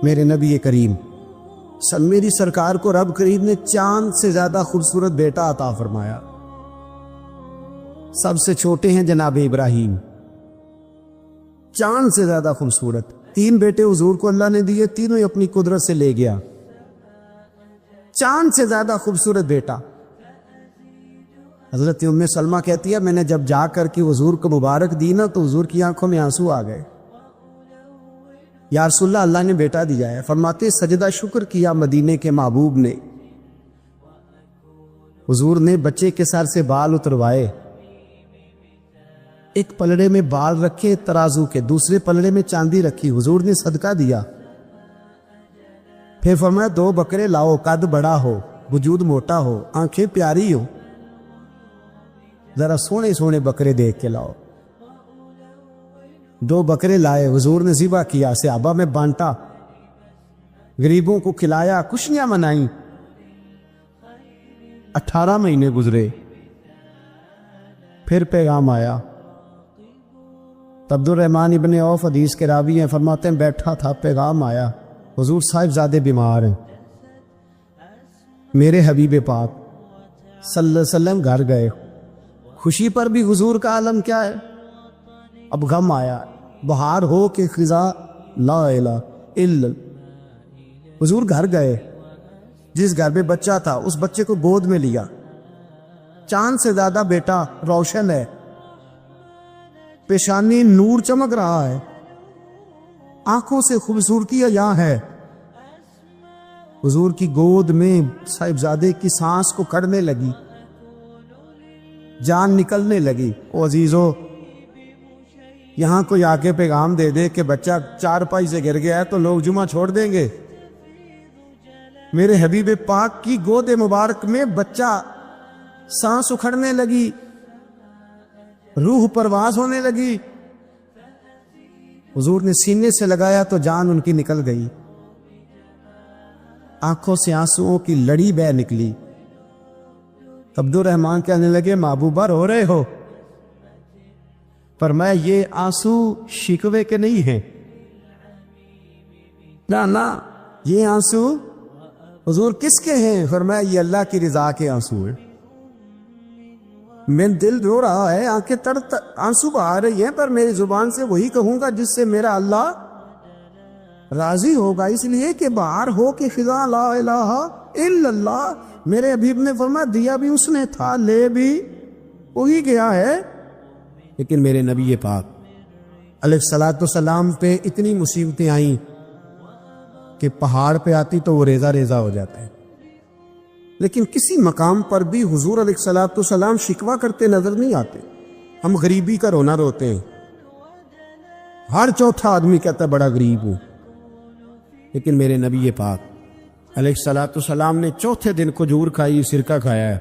میرے نبی کریم میری سرکار کو رب کریم نے چاند سے زیادہ خوبصورت بیٹا عطا فرمایا. سب سے چھوٹے ہیں جناب ابراہیم، چاند سے زیادہ خوبصورت. 3 بیٹے حضور کو اللہ نے دیے، تینوں ہی اپنی قدرت سے لے گیا. چاند سے زیادہ خوبصورت بیٹا. حضرت ام سلمہ کہتی ہے میں نے جب جا کر کے حضور کو مبارک دی نا تو حضور کی آنکھوں میں آنسو آ گئے. یا رسول اللہ، اللہ نے بیٹا دیا ہے. فرماتے سجدہ شکر کیا مدینے کے محبوب نے. حضور نے بچے کے سر سے بال اتروائے، ایک پلڑے میں بال رکھے ترازو کے، دوسرے پلڑے میں چاندی رکھی. حضور نے صدقہ دیا. پھر فرمایا 2 بکرے لاؤ، قد بڑا ہو، وجود موٹا ہو، آنکھیں پیاری ہو، ذرا سونے سونے بکرے دیکھ کے لاؤ. 2 بکرے لائے، حضور نے ذبح کیا، صحابہ میں بانٹا، غریبوں کو کھلایا، خوشیاں منائیں. 18 مہینے گزرے، پھر پیغام آیا. عبد الرحمن ابن عوف حدیث کے راوی ہیں، فرماتے ہیں بیٹھا تھا، پیغام آیا حضور صاحبزادے بیمار ہیں. میرے حبیب پاک صلی اللہ علیہ وسلم گھر گئے. خوشی پر بھی حضور کا عالم کیا ہے. اب غم آیا، بہار ہو کہ خزاں لا الہ الا. حضور گھر گئے، جس گھر میں بچہ تھا اس بچے کو گود میں لیا. چاند سے زیادہ بیٹا روشن ہے، پیشانی نور چمک رہا ہے، آنکھوں سے خوبصورتی یہاں ہے. حضور کی گود میں صاحبزادے کی سانس کو کڑنے لگی، جان نکلنے لگی. او عزیزو، یہاں کوئی آ کے پیغام دے دے کہ بچہ 4 پائی سے گر گیا ہے تو لوگ جمعہ چھوڑ دیں گے. میرے حبیب پاک کی گود مبارک میں بچہ، سانس اکھڑنے لگی، روح پرواز ہونے لگی. حضور نے سینے سے لگایا تو جان ان کی نکل گئی، آنکھوں سے آنسوؤں کی لڑی بہہ نکلی. عبد الرحمن کہنے لگے محبوبہ رو رہے ہو؟ فرمایا یہ آنسو شکوے کے نہیں ہیں، نا یہ آنسو حضور کس کے ہیں؟ فرمایا یہ اللہ کی رضا کے آنسو ہیں. میں دل رو رہا ہے، آنکھیں آنسو بہا رہی ہیں، پر میری زبان سے وہی کہوں گا جس سے میرا اللہ راضی ہوگا. اس لیے کہ بہار ہو کہ خزاں لا الہ الا اللہ. میرے حبیب نے فرمایا دیا بھی اس نے تھا، لے بھی وہی گیا ہے. لیکن میرے نبی پاک علیہ الصلوۃ والسلام پہ اتنی مصیبتیں آئیں کہ پہاڑ پہ آتی تو وہ ریزہ ریزہ ہو جاتا ہے. لیکن کسی مقام پر بھی حضور علیہ الصلوۃ والسلام شکوہ کرتے نظر نہیں آتے. ہم غریبی کا رونا روتے ہیں، ہر چوتھا آدمی کہتا ہے بڑا غریب ہوں. لیکن میرے نبی پاک علیہ الصلوۃ والسلام نے چوتھے دن کھجور کھائی، سرکہ کھایا ہے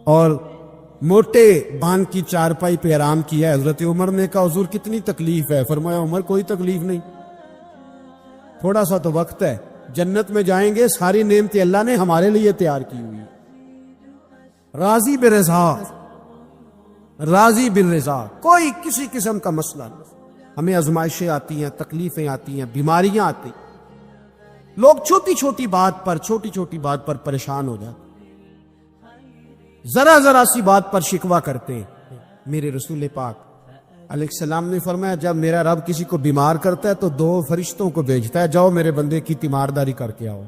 اور موٹے بان کی چارپائی پہ آرام کیا ہے. حضرت عمر نے کہا حضور کتنی تکلیف ہے؟ فرمایا عمر کوئی تکلیف نہیں، تھوڑا سا تو وقت ہے، جنت میں جائیں گے، ساری نعمتیں اللہ نے ہمارے لیے تیار کی ہوئی. راضی برضا، راضی بالرضا، کوئی کسی قسم کا مسئلہ نہیں. ہمیں آزمائشیں آتی ہیں، تکلیفیں آتی ہیں، بیماریاں آتی ہیں، لوگ چھوٹی چھوٹی بات پر پریشان ہو جاتے، ذرا ذرا سی بات پر شکوہ کرتے ہیں. میرے رسول پاک علیہ السلام نے فرمایا جب میرا رب کسی کو بیمار کرتا ہے تو 2 فرشتوں کو بھیجتا ہے، جاؤ میرے بندے کی تیمارداری کر کے آؤ.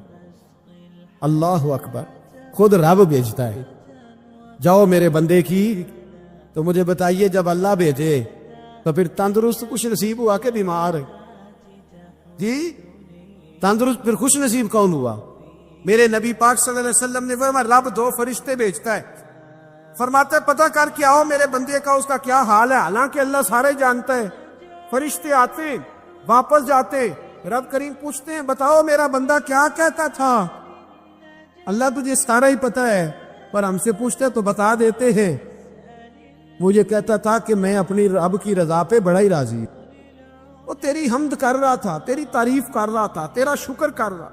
اللہ اکبر، خود رب بھیجتا ہے، جاؤ میرے بندے کی. تو مجھے بتائیے جب اللہ بھیجے تو پھر تندرست خوش نصیب ہوا کہ بیمار؟ جی تندرست پھر خوش نصیب کون ہوا؟ میرے نبی پاک صلی اللہ علیہ وسلم نے فرمایا رب 2 فرشتے بھیجتا ہے، فرماتا ہے پتہ کر کے آؤ میرے بندے کا اس کا کیا حال ہے. حالانکہ اللہ سارے جانتا ہے. فرشتے آتے ہیں، واپس جاتے، رب کریم پوچھتے ہیں بتاؤ میرا بندہ کیا کہتا تھا؟ اللہ تجھے سارا ہی پتہ ہے، پر ہم سے پوچھتے تو بتا دیتے ہیں. وہ یہ کہتا تھا کہ میں اپنی رب کی رضا پہ بڑا ہی راضی ہوں. وہ تیری حمد کر رہا تھا، تیری تعریف کر رہا تھا، تیرا شکر کر رہا،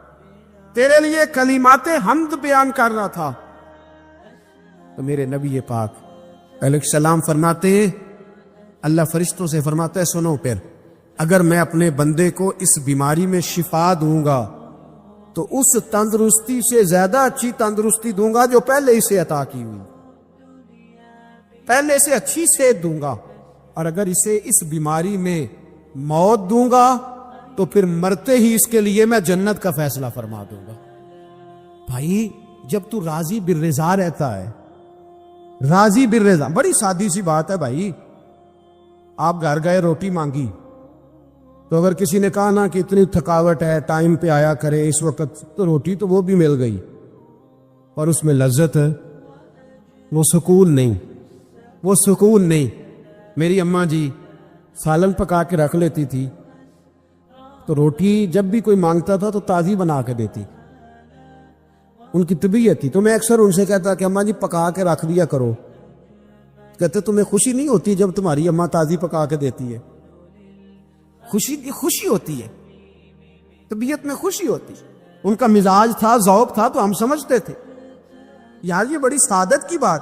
تیرے لیے کلمات حمد بیان کر رہا تھا. تو میرے نبی پاک علیہ السلام فرماتے ہیں، اللہ فرشتوں سے فرماتا ہے سنو، پھر اگر میں اپنے بندے کو اس بیماری میں شفا دوں گا تو اس تندرستی سے زیادہ اچھی تندرستی دوں گا جو پہلے اسے عطا کی ہوئی، پہلے سے اچھی صحت دوں گا، اور اگر اسے اس بیماری میں موت دوں گا تو پھر مرتے ہی اس کے لیے میں جنت کا فیصلہ فرما دوں گا۔ بھائی جب تو راضی بالرضا رہتا ہے، راضی بالرضا، بڑی سادی سی بات ہے بھائی، آپ گھر گئے روٹی مانگی تو اگر کسی نے کہا نا کہ اتنی تھکاوٹ ہے ٹائم پہ آیا کرے اس وقت، تو روٹی تو وہ بھی مل گئی اور اس میں لذت ہے، وہ سکون نہیں، وہ سکون نہیں۔ میری اماں جی سالن پکا کے رکھ لیتی تھی تو روٹی جب بھی کوئی مانگتا تھا تو تازی بنا کے دیتی، ان کی طبیعت تھی۔ تو میں اکثر ان سے کہتا کہ اماں جی پکا کے رکھ دیا کرو، کہتے تمہیں خوشی نہیں ہوتی جب تمہاری اماں تازی پکا کے دیتی ہے؟ خوشی ہوتی ہے، طبیعت میں خوشی ہوتی، ان کا مزاج تھا، ذوق تھا، تو ہم سمجھتے تھے یار یہ بڑی سعادت کی بات۔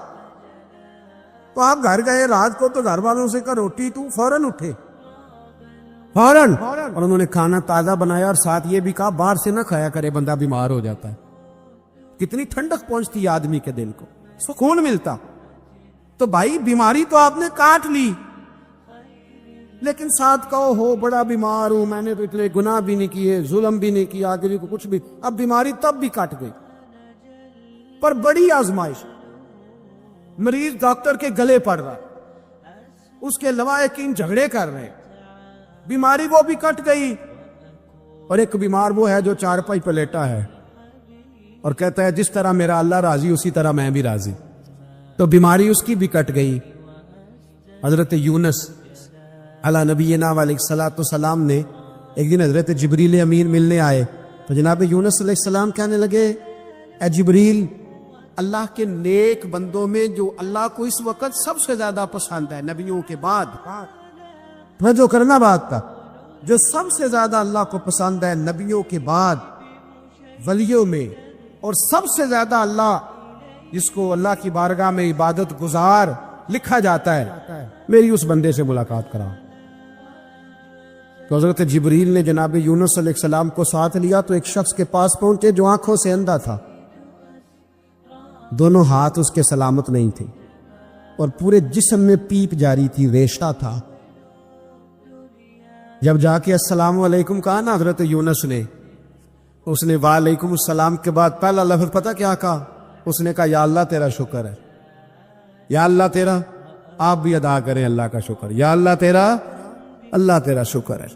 تو آپ گھر گئے رات کو تو گھر والوں سے کہا روٹی، تو فوراً اٹھے، فوراً، اور انہوں نے کھانا تازہ بنایا اور ساتھ یہ بھی کہا باہر سے نہ کھایا کرے، بندہ بیمار ہو جاتا ہے۔ کتنی ٹھنڈک پہنچتی آدمی کے دل کو، سکون ملتا۔ تو بھائی بیماری تو آپ نے کاٹ لی، لیکن ساتھ کہو ہو بڑا بیمار ہوں، میں نے تو اتنے گناہ بھی نہیں کیے، ظلم بھی نہیں کیا، آگے کو کچھ بھی، اب بیماری تب بھی کٹ گئی۔ پر بڑی آزمائش، مریض ڈاکٹر کے گلے پڑ رہا، اس کے لواحقین جھگڑے کر رہے، بیماری وہ بھی کٹ گئی۔ اور ایک بیمار وہ ہے جو چارپائی پہ لیٹا ہے اور کہتا ہے جس طرح میرا اللہ راضی اسی طرح میں بھی راضی، تو بیماری اس کی بھی کٹ گئی۔ حضرت یونس علی نبینا علیہ الصلوۃ والسلام نے ایک دن حضرت جبریل امین ملنے آئے تو جناب یونس علیہ السلام کہنے لگے اے جبریل، اللہ کے نیک بندوں میں جو اللہ کو اس وقت سب سے زیادہ پسند ہے نبیوں کے بعد، جو کرنا بات تھا، جو سب سے زیادہ اللہ کو پسند ہے نبیوں کے بعد ولیوں میں، اور سب سے زیادہ اللہ جس کو اللہ کی بارگاہ میں عبادت گزار لکھا جاتا ہے، میری اس بندے سے ملاقات کرا۔ تو حضرت جبریل نے جناب یونس علیہ السلام کو ساتھ لیا تو ایک شخص کے پاس پہنچے جو آنکھوں سے اندھا تھا، دونوں ہاتھ اس کے سلامت نہیں تھے اور پورے جسم میں پیپ جاری تھی، ریشہ تھا۔ جب جا کے السلام علیکم کہا نا حضرت یونس نے، اس نے وعلیکم السلام کے بعد پہلا لفظ پتہ کیا کہا؟ اس نے کہا یا اللہ تیرا شکر ہے، یا اللہ تیرا، آپ بھی ادا کریں اللہ کا شکر، یا اللہ تیرا، اللہ تیرا شکر ہے۔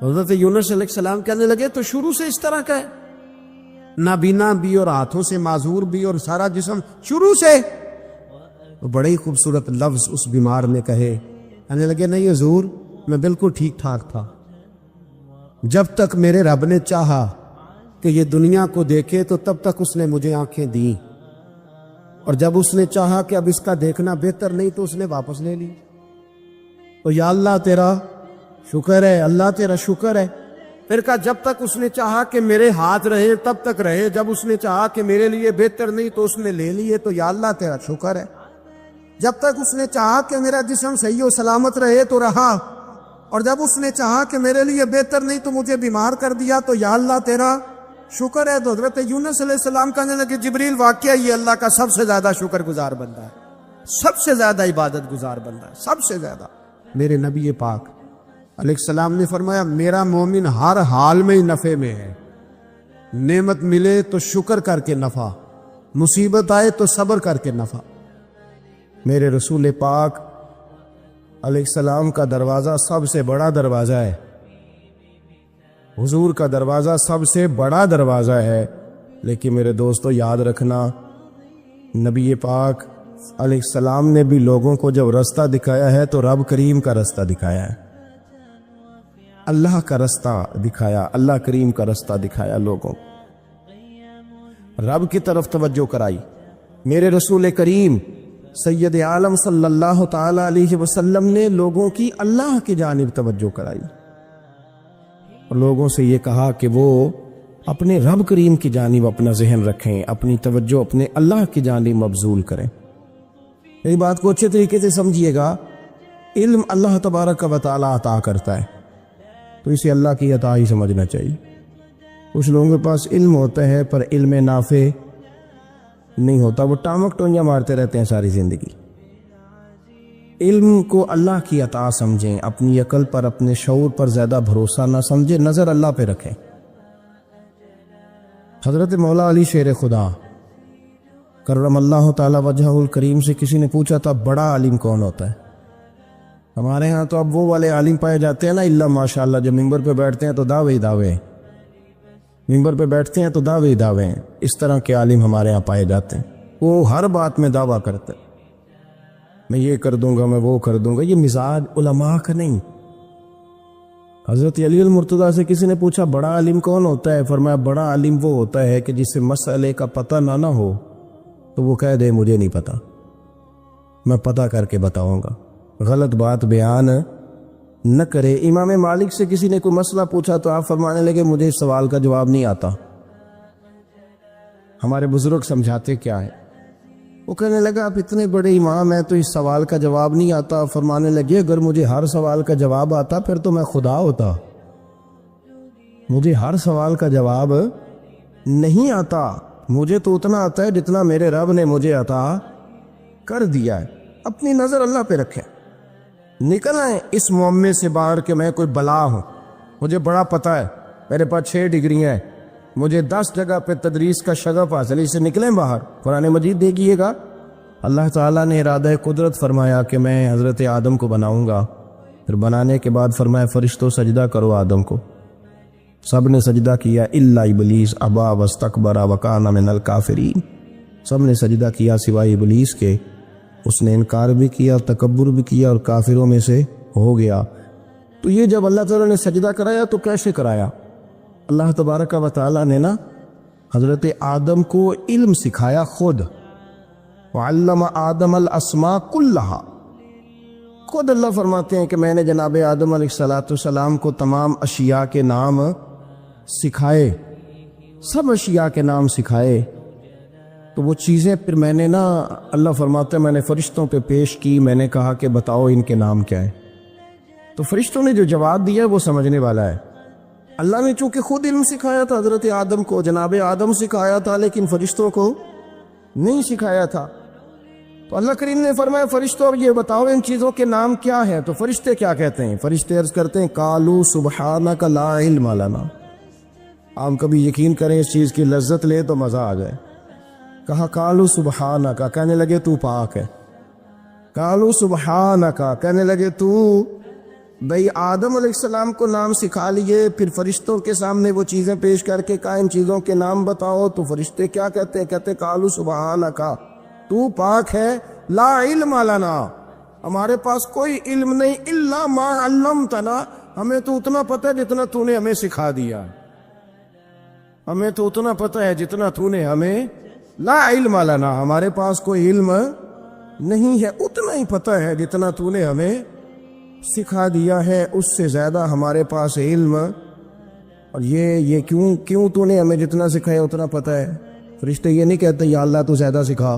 حضرت یونس علیہ السلام کہنے لگے تو شروع سے اس طرح کا ہے، نابینا بھی اور ہاتھوں سے معذور بھی اور سارا جسم شروع سے؟ تو بڑے ہی خوبصورت لفظ اس بیمار نے کہے، کہنے لگے نہیں حضور میں بالکل ٹھیک ٹھاک تھا، جب تک میرے رب نے چاہا کہ یہ دنیا کو دیکھے تو تب تک اس نے مجھے آنکھیں دیں، اور جب اس نے چاہا کہ اب اس کا دیکھنا بہتر نہیں تو اس نے واپس لے لی۔ تو یا اللہ تیرا شکر ہے، اللہ تیرا شکر ہے۔ پھر کہا جب تک اس نے چاہا کہ میرے ہاتھ رہے تب تک رہے، جب اس نے چاہا کہ میرے لیے بہتر نہیں تو اس نے لے لیے، تو یا اللہ تیرا شکر ہے۔ جب تک اس نے چاہا کہ میرا جسم صحیح و سلامت رہے تو رہا، اور جب اس نے چاہا کہ میرے لیے بہتر نہیں تو مجھے بیمار کر دیا، تو یا اللہ تیرا شکر ہے۔ تو حضرت یونس علیہ السلام کہنے لگے جبریل واقعہ یہ اللہ کا سب سے زیادہ شکر گزار بندہ ہے، سب سے زیادہ عبادت گزار بندہ ہے، سب سے زیادہ۔ میرے نبی پاک علیہ السلام نے فرمایا میرا مومن ہر حال میں ہی نفع میں ہے، نعمت ملے تو شکر کر کے نفع، مصیبت آئے تو صبر کر کے نفع۔ میرے رسول پاک علیہ السلام کا دروازہ سب سے بڑا دروازہ ہے، حضور کا دروازہ سب سے بڑا دروازہ ہے، لیکن میرے دوستو یاد رکھنا نبی پاک علیہ السلام نے بھی لوگوں کو جب رستہ دکھایا ہے تو رب کریم کا رستہ دکھایا ہے، اللہ کا رستہ دکھایا، اللہ کریم کا رستہ دکھایا، لوگوں رب کی طرف توجہ کرائی۔ میرے رسول کریم سید عالم صلی اللہ تعالی علیہ وسلم نے لوگوں کی اللہ کی جانب توجہ کرائی اور لوگوں سے یہ کہا کہ وہ اپنے رب کریم کی جانب اپنا ذہن رکھیں، اپنی توجہ اپنے اللہ کی جانب مبذول کریں۔ یہ بات کو اچھے طریقے سے سمجھیے گا، علم اللہ تبارک و تعالی عطا کرتا ہے، تو اسے اللہ کی عطا ہی سمجھنا چاہیے۔ کچھ لوگوں کے پاس علم ہوتا ہے پر علم نافع نہیں ہوتا، وہ ٹامک ٹونیاں مارتے رہتے ہیں ساری زندگی۔ علم کو اللہ کی عطا سمجھیں، اپنی عقل پر اپنے شعور پر زیادہ بھروسہ نہ سمجھیں، نظر اللہ پہ رکھیں۔ حضرت مولا علی شیر خدا کرم اللہ تعالی وجہہ الکریم سے کسی نے پوچھا تھا بڑا عالم کون ہوتا ہے؟ ہمارے ہاں تو اب وہ والے عالم پائے جاتے ہیں نا، اللہ ماشاءاللہ، جب ممبر پہ بیٹھتے ہیں تو دعوے ہی دعوے، ممبر پہ بیٹھتے ہیں تو دعوے ہی دعوے ہیں۔ اس طرح کے عالم ہمارے ہاں پائے جاتے ہیں، وہ ہر بات میں دعویٰ کرتے ہیں، میں یہ کر دوں گا، میں وہ کر دوں گا۔ یہ مزاج علماء کا نہیں۔ حضرت علی المرتضیٰ سے کسی نے پوچھا بڑا عالم کون ہوتا ہے؟ فرمایا بڑا عالم وہ ہوتا ہے کہ جسے مسئلے کا پتہ نہ ہو تو وہ کہہ دے مجھے نہیں پتا، میں پتہ کر کے بتاؤں گا، غلط بات بیان نہ کرے۔ امام مالک سے کسی نے کوئی مسئلہ پوچھا تو آپ فرمانے لگے مجھے اس سوال کا جواب نہیں آتا۔ ہمارے بزرگ سمجھاتے کیا ہے؟ وہ کہنے لگا آپ اتنے بڑے امام ہیں تو اس سوال کا جواب نہیں آتا۔ فرمانے لگے اگر مجھے ہر سوال کا جواب آتا پھر تو میں خدا ہوتا، مجھے ہر سوال کا جواب نہیں آتا، مجھے تو اتنا آتا ہے جتنا میرے رب نے مجھے عطا کر دیا ہے۔ اپنی نظر اللہ پہ رکھیں، نکل آئیں اس معمے سے باہر کہ میں کوئی بلا ہوں، مجھے بڑا پتہ ہے، میرے پاس 6 ڈگریاں ہیں، مجھے 10 جگہ پہ تدریس کا شغف حاصل ہے، اسے نکلیں باہر۔ قرآن مجید دیکھیے گا، اللہ تعالیٰ نے ارادہ قدرت فرمایا کہ میں حضرت آدم کو بناؤں گا، پھر بنانے کے بعد فرمایا فرشتوں سجدہ کرو آدم کو، سب نے سجدہ کیا الا ابلیس ابا واستکبر وکان من الکافرین، سب نے سجدہ کیا سوائے ابلیس کے، اس نے انکار بھی کیا، تکبر بھی کیا اور کافروں میں سے ہو گیا۔ تو یہ جب اللہ تعالیٰ نے سجدہ کرایا تو کیسے کرایا؟ اللہ تبارک و تعالیٰ نے نا حضرت آدم کو علم سکھایا خود، وعلم آدم الاسماء کلہا، خود اللہ فرماتے ہیں کہ میں نے جناب آدم علیہ السلام کو تمام اشیاء کے نام سکھائے، سب اشیاء کے نام سکھائے۔ تو وہ چیزیں پھر میں نے نا، اللہ فرماتے ہیں میں نے فرشتوں پہ پیش کی، میں نے کہا کہ بتاؤ ان کے نام کیا ہے، تو فرشتوں نے جو جواب دیا وہ سمجھنے والا ہے۔ اللہ نے چونکہ خود علم سکھایا تھا حضرت آدم کو، جناب آدم سکھایا تھا، لیکن فرشتوں کو نہیں سکھایا تھا۔ تو اللہ کریم نے فرمایا فرشتوں اب یہ بتاؤ ان چیزوں کے نام کیا ہیں؟ تو فرشتے کیا کہتے ہیں؟ فرشتے عرض کرتے ہیں قالوا سبحانک لا علم لنا۔ آپ کبھی یقین کریں اس چیز کی لذت لے تو مزہ آ جائے۔ کہا قالوا سبحانک، کہنے لگے تو پاک ہے، قالوا سبحانک، کہنے لگے تو بھئی آدم علیہ السلام کو نام سکھا لیے، پھر فرشتوں کے سامنے وہ چیزیں پیش کر کے کہا ان چیزوں کے نام بتاؤ، تو فرشتے کیا کہتے ہیں؟ کہتے قالوا سبحانک، تو پاک ہے، لا علم لنا، ہمارے پاس کوئی علم نہیں، الا ما علمتنا، ہمیں تو اتنا پتہ ہے جتنا تو نے ہمیں سکھا دیا، ہمیں تو اتنا پتہ ہے جتنا تو نے ہمیں، لا علم لنا، ہمارے پاس کوئی علم نہیں ہے، اتنا ہی پتہ ہے جتنا تو نے ہمیں سکھا دیا ہے، اس سے زیادہ ہمارے پاس علم، اور یہ کیوں تو نے ہمیں جتنا سکھایا اتنا پتہ ہے۔ فرشتے یہ نہیں کہتے یا اللہ تو زیادہ سکھا،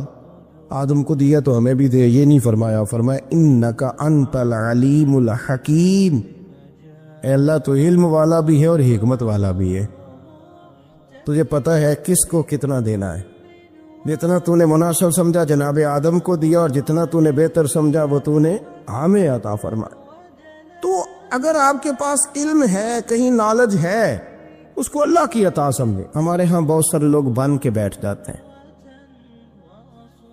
آدم کو دیا تو ہمیں بھی دے، یہ نہیں فرمایا، فرمایا انک انت العلیم الحکیم، اے اللہ تو علم والا بھی ہے اور حکمت والا بھی ہے، تجھے پتہ ہے کس کو کتنا دینا ہے، جتنا تو نے مناسب سمجھا جناب آدم کو دیا، اور جتنا تو نے بہتر سمجھا وہ تو نے ہمیں عطا فرمایا۔ تو اگر آپ کے پاس علم ہے، کہیں نالج ہے، اس کو اللہ کی عطا سمجھیں۔ ہمارے ہاں بہت سارے لوگ بن کے بیٹھ جاتے ہیں،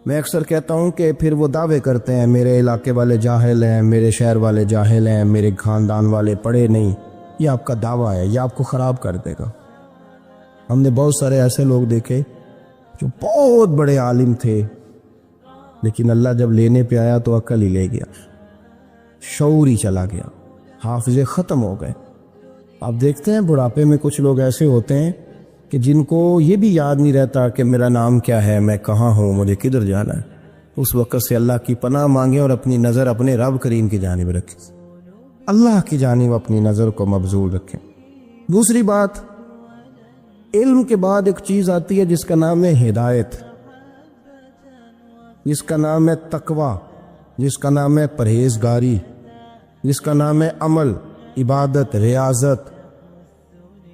میں اکثر کہتا ہوں کہ پھر وہ دعوے کرتے ہیں میرے علاقے والے جاہل ہیں، میرے شہر والے جاہل ہیں، میرے خاندان والے پڑھے نہیں۔ یہ آپ کا دعویٰ ہے، یہ آپ کو خراب کر دے گا۔ ہم نے بہت سارے ایسے لوگ دیکھے جو بہت بڑے عالم تھے، لیکن اللہ جب لینے پہ آیا تو عقل ہی لے گیا، شعور ہی چلا گیا، حافظے ختم ہو گئے۔ آپ دیکھتے ہیں بڑھاپے میں کچھ لوگ ایسے ہوتے ہیں کہ جن کو یہ بھی یاد نہیں رہتا کہ میرا نام کیا ہے، میں کہاں ہوں، مجھے کدھر جانا ہے۔ اس وقت سے اللہ کی پناہ مانگیں اور اپنی نظر اپنے رب کریم کی جانب رکھیں، اللہ کی جانب اپنی نظر کو مبذول رکھیں۔ دوسری بات، علم کے بعد ایک چیز آتی ہے جس کا نام ہے ہدایت، جس کا نام ہے تقوی، جس کا نام ہے پرہیزگاری، جس کا نام ہے عمل۔ عبادت، ریاضت،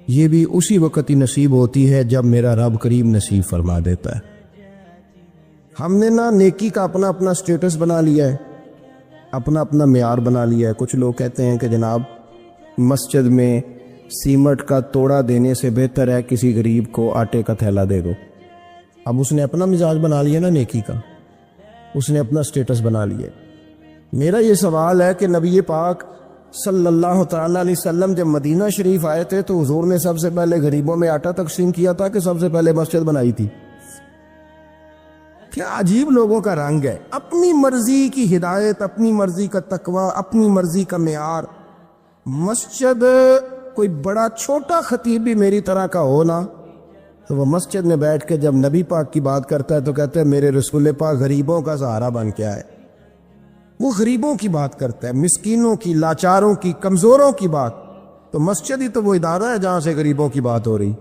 یہ بھی اسی وقت ہی نصیب ہوتی ہے جب میرا رب کریم نصیب فرما دیتا ہے۔ ہم نے نا نیکی کا اپنا اپنا سٹیٹس بنا لیا ہے، اپنا اپنا معیار بنا لیا ہے۔ کچھ لوگ کہتے ہیں کہ جناب مسجد میں سیمٹ کا توڑا دینے سے بہتر ہے کسی غریب کو آٹے کا تھیلا دے دو۔ اب اس نے اپنا مزاج بنا لیا نا نیکی کا، اس نے اپنا سٹیٹس بنا لیا۔ میرا یہ سوال ہے کہ نبی پاک صلی اللہ تعالیٰ علیہ وسلم جب مدینہ شریف آئے تھے تو حضور نے سب سے پہلے غریبوں میں آٹا تقسیم کیا تھا کہ سب سے پہلے مسجد بنائی تھی؟ کیا عجیب لوگوں کا رنگ ہے، اپنی مرضی کی ہدایت، اپنی مرضی کا تقوی، اپنی مرضی کا معیار۔ مسجد کوئی بڑا چھوٹا خطیب بھی میری طرح کا ہو نا تو وہ مسجد میں بیٹھ کے جب نبی پاک کی بات کرتا ہے تو کہتا ہے میرے رسول پاک غریبوں کا سہارا بن کے آئے۔ وہ غریبوں کی بات کرتا ہے، مسکینوں کی، لاچاروں کی، کمزوروں کی بات۔ تو مسجد ہی تو وہ ادارہ ہے جہاں سے غریبوں کی بات ہو رہی۔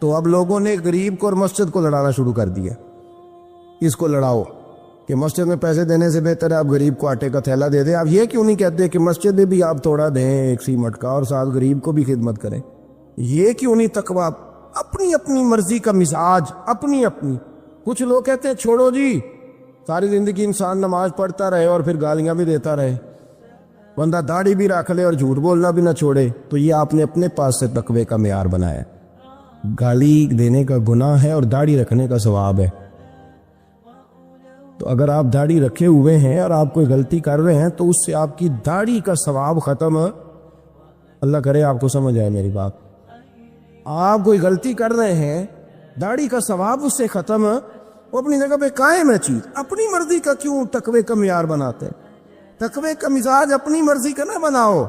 تو اب لوگوں نے غریب کو اور مسجد کو لڑانا شروع کر دیا۔ اس کو لڑاؤ کہ مسجد میں پیسے دینے سے بہتر ہے آپ غریب کو آٹے کا تھیلا دے دیں۔ آپ یہ کیوں نہیں کہتے کہ مسجد میں بھی آپ توڑا دیں ایک سیمٹ کا اور ساتھ غریب کو بھی خدمت کریں؟ یہ کیوں نہیں تقویٰ؟ اپنی اپنی مرضی کا مزاج، اپنی اپنی۔ کچھ لوگ کہتے ہیں چھوڑو جی، ساری زندگی انسان نماز پڑھتا رہے اور پھر گالیاں بھی دیتا رہے، بندہ داڑھی بھی رکھ لے اور جھوٹ بولنا بھی نہ چھوڑے، تو یہ آپ نے اپنے پاس سے تقوی کا معیار بنایا ہے۔ گالی دینے کا گناہ ہے اور داڑھی رکھنے کا ثواب ہے۔ تو اگر آپ داڑھی رکھے ہوئے ہیں اور آپ کوئی غلطی کر رہے ہیں تو اس سے آپ کی داڑھی کا ثواب ختم۔ اللہ کرے آپ کو سمجھ آئے میری بات۔ آپ کوئی غلطی کر رہے ہیں، داڑھی کا ثواب اس سے ختم، وہ اپنی جگہ پہ قائم ہے چیز۔ اپنی مرضی کا کیوں تقوی کا معیار بناتے ہیں؟ تقوی کا مزاج اپنی مرضی کا نہ بناؤ۔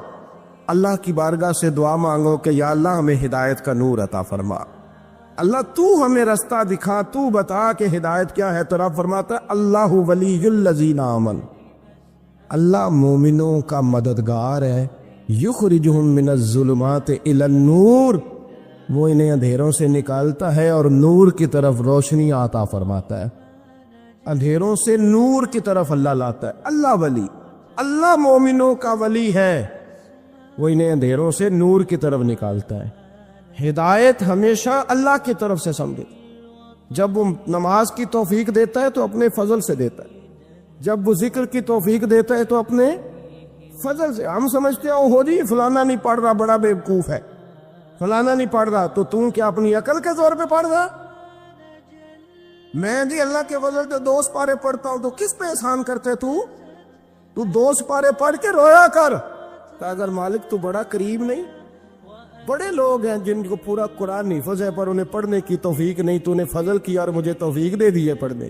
اللہ کی بارگاہ سے دعا مانگو کہ یا اللہ ہمیں ہدایت کا نور عطا فرما، اللہ تو ہمیں رستہ دکھا، تو بتا کہ ہدایت کیا ہے۔ تو رب فرماتا ہے اللہ ولی الذین آمنوا، اللہ مومنوں کا مددگار ہے، یخرجہم من الظلمات الی النور، وہ انہیں اندھیروں سے نکالتا ہے اور نور کی طرف روشنی عطا فرماتا ہے۔ اندھیروں سے نور کی طرف اللہ لاتا ہے۔ اللہ ولی، اللہ مومنوں کا ولی ہے، وہ انہیں اندھیروں سے نور کی طرف نکالتا ہے۔ ہدایت ہمیشہ اللہ کی طرف سے سمجھے۔ جب وہ نماز کی توفیق دیتا ہے تو اپنے فضل سے دیتا ہے، جب وہ ذکر کی توفیق دیتا ہے تو اپنے فضل سے۔ ہم سمجھتے ہیں ہو جی فلانا نہیں پڑھ رہا بڑا بیوقوف ہے، فلانا نہیں پڑھ رہا، تو تم کیا اپنی عقل کے زور پہ پڑھ رہا؟ میں جی اللہ کے فضل سے 2 سپارے پڑھتا ہوں، تو کس پہ احسان کرتے تو 2 سپارے پڑھ کے رویا کر کہ اگر مالک تو بڑا قریب نہیں۔ بڑے لوگ ہیں جن کو پورا قرآن حفظ ہے پر انہیں پڑھنے کی توفیق نہیں، تو انہیں فضل کیا اور مجھے توفیق دے دی ہے پڑھنے۔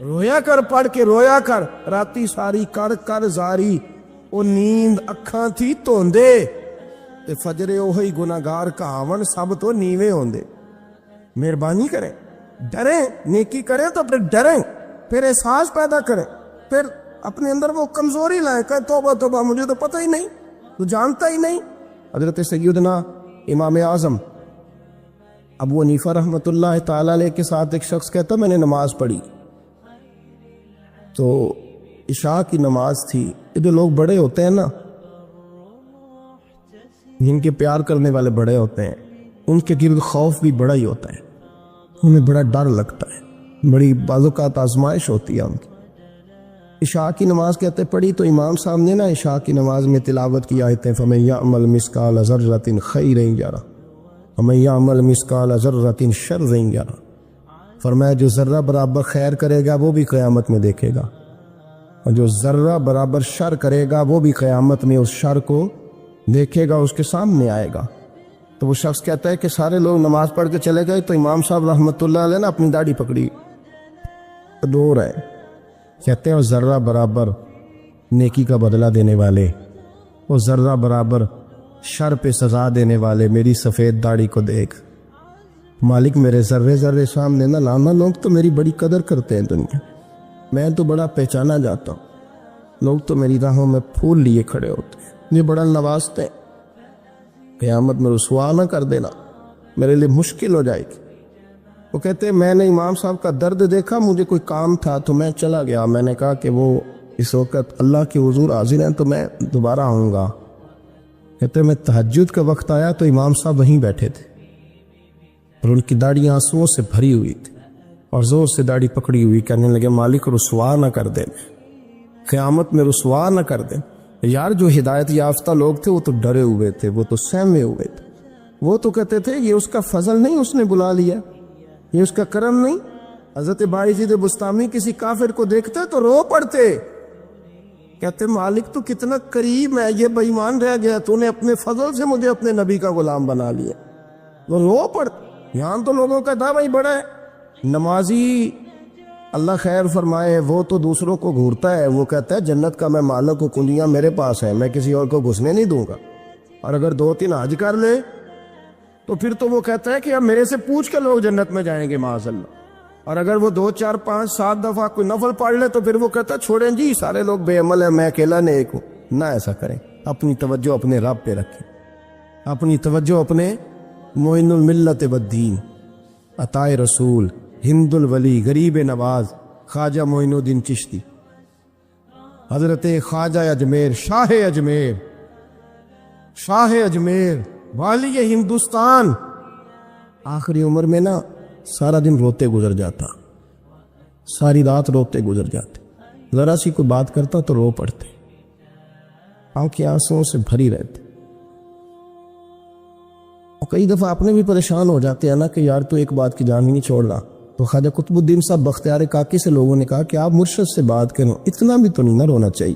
رویا کر، پڑھ کے رویا کر، راتی ساری کر کر زاری، او نیند اکھاں تھی توندے تے فجرے اوہی گناہگار کہاون سب تو نیوے ہوندے۔ مہربانی کریں، ڈریں، نیکی کریں تو پھر ڈریں، پھر احساس پیدا کریں، پھر اپنے اندر وہ کمزوری لائیں کہ توبہ توبہ مجھے تو پتہ ہی نہیں، تو جانتا ہی نہیں۔ حضرت سیدنا امام اعظم ابو حنیفہ رحمۃ اللہ تعالیٰ علیہ کے ساتھ ایک شخص کہتا میں نے نماز پڑھی، تو عشاء کی نماز تھی۔ یہ جو لوگ بڑے ہوتے ہیں نا، جن کے پیار کرنے والے بڑے ہوتے ہیں، ان کے گرد خوف بھی بڑا ہی ہوتا ہے، انہیں بڑا ڈر لگتا ہے، بڑی بعض اوقات آزمائش ہوتی ہے ان کی۔ عشاء کی نماز کہتے پڑھی تو امام صاحب نے نا عشاء کی نماز میں تلاوت کی آیتیں فَمَن يَعْمَلْ مِثْقَالَ ذَرَّةٍ خَيْرًا يَرَهُ وَمَن يَعْمَلْ مِثْقَالَ ذَرَّةٍ شَرًّا يَرَهُ، فرمایا جو ذرہ برابر خیر کرے گا وہ بھی قیامت میں دیکھے گا، اور جو ذرہ برابر شر کرے گا وہ بھی قیامت میں اس شر کو دیکھے گا، اس کے سامنے آئے گا۔ تو وہ شخص کہتا ہے کہ سارے لوگ نماز پڑھ کے چلے گئے تو امام صاحب رحمۃ اللہ علیہ نے اپنی داڑھی پکڑی، رو رہے، کہتے ہیں وہ ذرہ برابر نیکی کا بدلہ دینے والے، وہ ذرہ برابر شر پہ سزا دینے والے میری سفید داڑھی کو دیکھ، مالک میرے ذرے ذرے سامنے نہ لانا، لوگ تو میری بڑی قدر کرتے ہیں دنیا، میں تو بڑا پہچانا جاتا ہوں، لوگ تو میری راہوں میں پھول لیے کھڑے ہوتے ہیں، مجھے بڑا نوازتے ہیں، قیامت میں رسوا نہ کر دینا، میرے لیے مشکل ہو جائے گی۔ وہ کہتے ہیں میں نے امام صاحب کا درد دیکھا، مجھے کوئی کام تھا تو میں چلا گیا، میں نے کہا کہ وہ اس وقت اللہ کے حضور حاضر ہیں تو میں دوبارہ آؤں گا۔ کہتے میں تہجد کا وقت آیا تو امام صاحب وہیں بیٹھے تھے اور ان کی داڑھی آنسوؤں سے بھری ہوئی تھی اور زور سے داڑھی پکڑی ہوئی، کہنے لگے مالک رسوا نہ کر دے، قیامت میں رسوا نہ کر دے۔ یار جو ہدایت یافتہ لوگ تھے وہ تو ڈرے ہوئے تھے، وہ تو سہمے ہوئے تھے، وہ تو کہتے تھے یہ اس کا فضل نہیں، اس نے بلا لیا، یہ اس کا کرم نہیں۔ حضرت باعزید بستامی کسی کافر کو دیکھتے تو رو پڑتے، کہتے مالک تو کتنا قریب ہے، یہ بے ایمان رہ گیا، تو نے اپنے فضل سے مجھے اپنے نبی کا غلام بنا لیا۔ وہ رو پڑتے۔ یہاں تو لوگوں کا دعویٰ ہی بڑا ہے۔ نمازی اللہ خیر فرمائے وہ تو دوسروں کو گھورتا ہے، وہ کہتا ہے جنت کا میں مالک ہوں، کنجیاں میرے پاس ہیں، میں کسی اور کو گھسنے نہیں دوں گا۔ اور اگر 2-3 حج کر لے تو پھر تو وہ کہتا ہے کہ اب میرے سے پوچھ کے لوگ جنت میں جائیں گے معاذ اللہ۔ اور اگر وہ 2 4 5 7 دفعہ کوئی نفل پڑھ لے تو پھر وہ کہتا ہے چھوڑیں جی سارے لوگ بے عمل ہیں، میں اکیلا نیک ہوں۔ نہ ایسا کریں، اپنی توجہ اپنے رب پہ رکھیں، اپنی توجہ اپنے معین الملت والدین، عطا رسول، ہند الولی، غریب نواز، خواجہ معین الدین چشتی، حضرت خواجہ اجمیر، شاہ اجمیر، والی ہندوستان۔ آخری عمر میں نا سارا دن روتے گزر جاتا، ساری رات روتے گزر جاتے، ذرا سی کوئی بات کرتا تو رو پڑتے، آنکھیں آنسوؤں سے بھری رہتے۔ اور کئی دفعہ اپنے بھی پریشان ہو جاتے ہیں نا کہ یار تو ایک بات کی جان ہی نہیں چھوڑ رہا۔ تو خواجہ قطب الدین صاحب بختیار کاکی سے لوگوں نے کہا کہ آپ مرشد سے بات کریں، اتنا بھی تو نہیں نہ رونا چاہیے،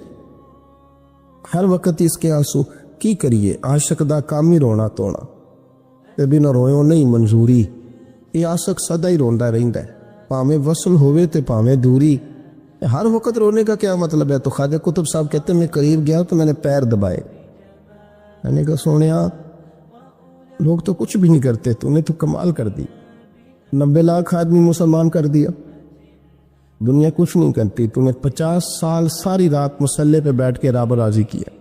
ہر وقت اس کے آنسو کی کریے، عاشق دا کام ہی رونا تونا، تے بنا رویوں نہیں منظوری۔ یہ عاشق سدا ہی روندا رہندا ہے، پاویں وصل ہوئے تے پاویں دوری، ہر وقت رونے کا کیا مطلب ہے؟ تو خواجہ قطب صاحب کہتے ہیں میں قریب گیا تو میں نے پیر دبائے، میں نے کہا سونیا لوگ تو کچھ بھی نہیں کرتے، تو نے تو کمال کر دی، 90 لاکھ آدمی مسلمان کر دیا، دنیا کچھ نہیں کرتی، تو نے 50 سال ساری رات مسلح پہ بیٹھ کے رب راضی کیا۔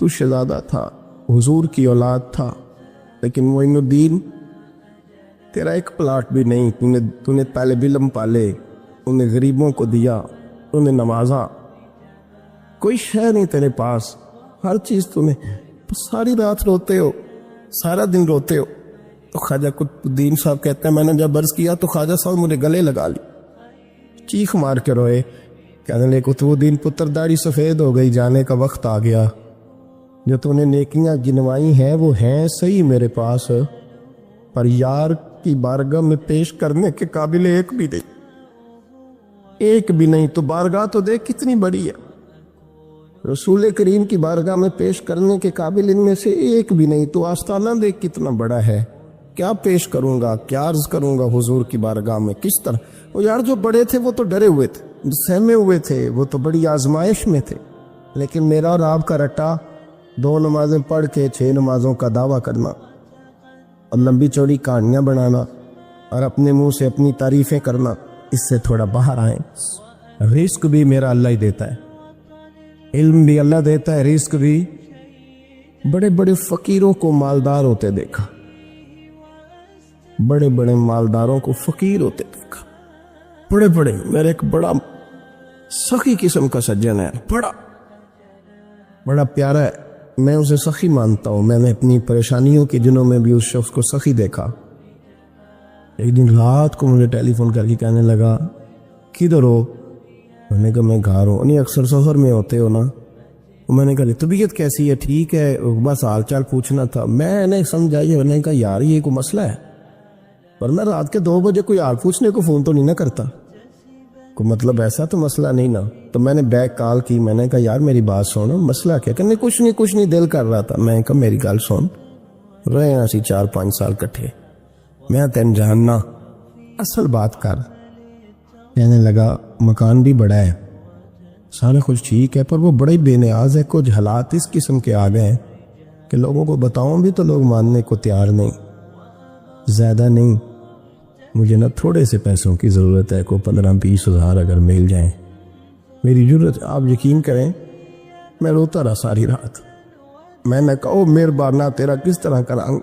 تو شہزادہ تھا، حضور کی اولاد تھا، لیکن معین الدین تیرا ایک پلاٹ بھی نہیں، تو نے طالب علم پالے، تو نے غریبوں کو دیا، تو نے نوازا، کوئی شے نہیں تیرے پاس، ہر چیز تمہیں، ساری رات روتے ہو، سارا دن روتے ہو۔ تو خواجہ قطب الدین صاحب کہتے ہیں میں نے جب عرض کیا تو خواجہ صاحب مجھے گلے لگا لی، چیخ مار کے روئے، کہنے لے قطب الدین پتر داڑھی سفید ہو گئی، جانے کا وقت آ گیا، جو تو نے نیکیاں گنوائی ہیں وہ ہیں صحیح میرے پاس، پر یار کی بارگاہ میں پیش کرنے کے قابل ایک بھی نہیں، تو بارگاہ تو دیکھ کتنی بڑی ہے، رسول کریم کی بارگاہ میں پیش کرنے کے قابل ان میں سے ایک بھی نہیں، تو آستانہ دیکھ کتنا بڑا ہے، کیا پیش کروں گا، کیا عرض کروں گا حضور کی بارگاہ میں، کس طرح؟ وہ یار جو بڑے تھے وہ تو ڈرے ہوئے تھے، سہمے ہوئے تھے، وہ تو بڑی آزمائش میں تھے، لیکن میرا اور آپ کا رٹا 2 نمازیں پڑھ کے 6 نمازوں کا دعویٰ کرنا اور لمبی چوڑی کہانیاں بنانا اور اپنے منہ سے اپنی تعریفیں کرنا، اس سے تھوڑا باہر آئیں۔ رزق بھی میرا اللہ ہی دیتا ہے، علم بھی اللہ دیتا ہے، رزق بھی۔ بڑے بڑے فقیروں کو مالدار ہوتے دیکھا، بڑے بڑے مالداروں کو فقیر ہوتے دیکھا، بڑے بڑے، میرے ایک بڑا سخی قسم کا سجن ہے، بڑا پیارا ہے، میں اسے سخی مانتا ہوں، میں نے اپنی پریشانیوں کے دنوں میں بھی اس شخص کو سخی دیکھا۔ ایک دن رات کو مجھے ٹیلی فون کر کے کہنے لگا کدھر ہو؟ میں نے کہا میں گھر ہوں۔ نہیں اکثر سفر میں ہوتے ہو نا؟ میں نے کہا طبیعت کیسی ہے؟ ٹھیک ہے، بس حال چال پوچھنا تھا۔ میں نے سمجھائی، میں نے کہا یار یہ کوئی مسئلہ ہے، ورنہ رات کے 2 بجے کوئی حال پوچھنے کو فون تو نہیں نہ کرتا، کوئی مطلب ایسا تو مسئلہ نہیں نا۔ تو میں نے بیک کال کی، میں نے کہا یار میری بات سنو، مسئلہ کیا؟ کہ کچھ نہیں دل کر رہا تھا۔ میں نے کہا میری گل سن، رہے ہیں اسی 4-5 سال کٹھے، میں تین جاننا، اصل بات کر۔ کہنے لگا مکان بھی بڑا ہے، سارا کچھ ٹھیک ہے، پر وہ بڑے بے نیاز ہے، کچھ حالات اس قسم کے آ گئے ہیں کہ لوگوں کو بتاؤں بھی تو لوگ ماننے کو تیار نہیں، زیادہ نہیں، مجھے نا تھوڑے سے پیسوں کی ضرورت ہے، کوئی 15-20 ہزار اگر مل جائیں، میری ضرورت۔ آپ یقین کریں میں روتا رہا ساری رات۔ میں نے کہا مہربانہ تیرا کس طرح کراں،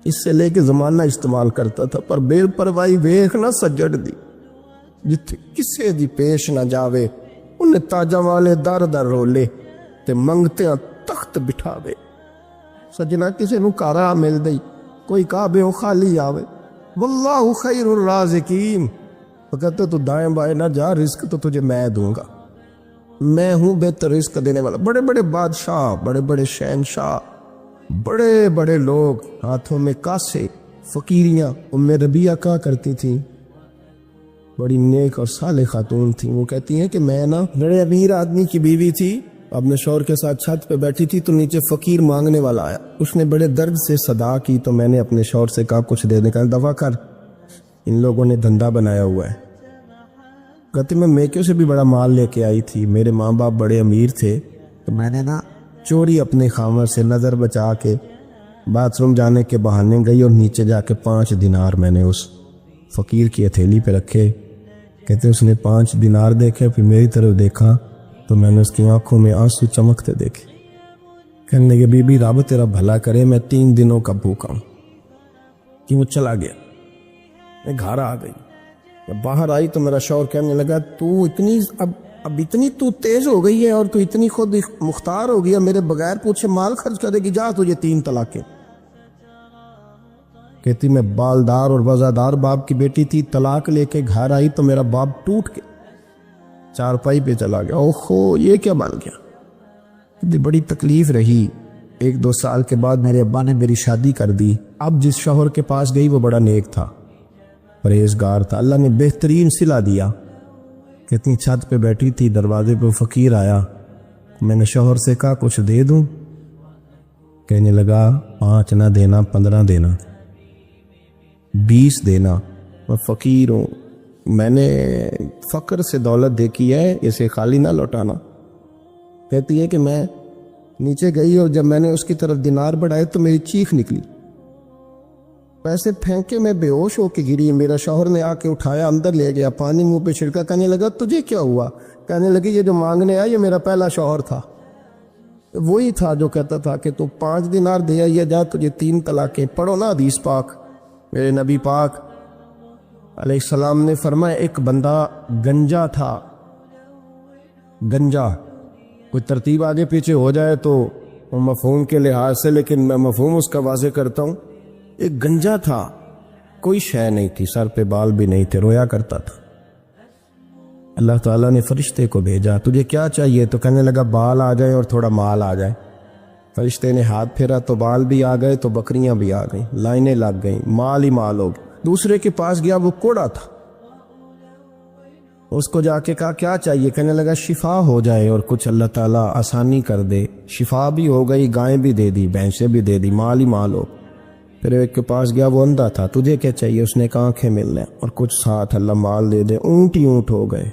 اس سے لے کے زمانہ استعمال کرتا تھا، پر بے پرواہی ویخ نہ سجڑ دی، جتھے کسے دی پیش نہ جاوے، انہیں تاجاں والے در در رولے تے منگتے تخت تخت بٹھا دے سجنا کسی نو کارا مل دئی کوئی کعبے خالی آوے واللہ خیر الرازقین کہتے تو دائیں بائیں نہ جا رزق تو تجھے میں دوں گا میں ہوں بہتر رزق دینے والا بڑے بڑے بادشاہ بڑے بڑے شہنشاہ بڑے بڑے لوگ ہاتھوں میں کاسے فقیریاں ام ربیہ کہا کرتی تھیں بڑی نیک اور صالح خاتون تھی وہ کہتی ہیں کہ میں نا بڑے امیر آدمی کی بیوی تھی اپنے شوہر کے ساتھ چھت پہ بیٹھی تھی تو نیچے فقیر مانگنے والا آیا اس نے بڑے درد سے صدا کی تو میں نے اپنے شوہر سے کہا کچھ دینے کا دفع کر ان لوگوں نے دھندا بنایا ہوا ہے کہتے میں میکے سے بھی بڑا مال لے کے آئی تھی میرے ماں باپ بڑے امیر تھے تو میں نے نا چوری اپنے خامر سے نظر بچا کے باتھ روم جانے کے بہانے گئی اور نیچے جا کے 5 دینار میں نے اس فقیر کی ہتھیلی پہ رکھے کہتے اس نے 5 دینار دیکھے پھر میری طرف دیکھا تو میں نے اس کی آنکھوں میں آنسو چمکتے دیکھے کہنے لگے بی بی رب تیرا بھلا کرے میں 3 دنوں کا بھوکا ہوں کہ وہ چلا گیا میں گھر آ گئی جب باہر آئی تو میرا شوہر کہنے لگا تو اتنی اب اتنی تو تیز ہو گئی ہے اور تو اتنی خود مختار ہو گیا میرے بغیر پوچھے مال خرچ کرے گی جا تجھے 3 طلاقیں کہتی میں بالدار اور وزادار باپ کی بیٹی تھی طلاق لے کے گھر آئی تو میرا باپ ٹوٹ کے چارپائی پہ چلا گیا اوہو یہ کیا بن گیا بڑی تکلیف رہی 1-2 سال کے بعد میرے ابا نے میری شادی کر دی اب جس شوہر کے پاس گئی وہ بڑا نیک تھا پرہیزگار تھا اللہ نے بہترین صلہ دیا کتنی چھت پہ بیٹھی تھی دروازے پہ فقیر آیا میں نے شوہر سے کہا کچھ دے دوں کہنے لگا 5 نہ دینا 15 دینا 20 دینا میں فقیر ہوں میں نے فقر سے دولت دیکھی ہے اسے خالی نہ لوٹانا کہتی ہے کہ میں نیچے گئی اور جب میں نے اس کی طرف دینار بڑھائے تو میری چیخ نکلی پیسے پھینکے میں بے ہوش ہو کے گری میرا شوہر نے آ کے اٹھایا اندر لے گیا پانی منہ پہ چھڑکا کہنے لگا تجھے کیا ہوا کہنے لگی یہ جو مانگنے آیا یہ میرا پہلا شوہر تھا وہی تھا جو کہتا تھا کہ تو 5 دینار دے آئیے جا تجھے 3 طلاقیں پڑھو نا حدیث پاک میرے نبی پاک علیہ السلام نے فرمایا ایک بندہ گنجا تھا گنجا کوئی ترتیب آگے پیچھے ہو جائے تو مفہوم کے لحاظ سے لیکن میں مفہوم اس کا واضح کرتا ہوں ایک گنجا تھا کوئی شے نہیں تھی سر پہ بال بھی نہیں تھے رویا کرتا تھا اللہ تعالیٰ نے فرشتے کو بھیجا تجھے کیا چاہیے تو کہنے لگا بال آ جائے اور تھوڑا مال آ جائے فرشتے نے ہاتھ پھیرا تو بال بھی آ گئے تو بکریاں بھی آ گئیں لائنیں لگ گئیں مال ہی مال ہو گئے دوسرے کے پاس گیا وہ کوڑا تھا اس کو جا کے کہا کیا چاہیے کہنے لگا شفا ہو جائے اور کچھ اللہ تعالیٰ آسانی کر دے شفا بھی ہو گئی گائیں بھی دے دی بھینسیں بھی دے دی مال ہی مال ہو پھر ایک کے پاس گیا وہ اندھا تھا تجھے کیا چاہیے اس نے کہا آنکھیں مل لیں اور کچھ ساتھ اللہ مال دے دے اونٹ ہی اونٹ ہو گئے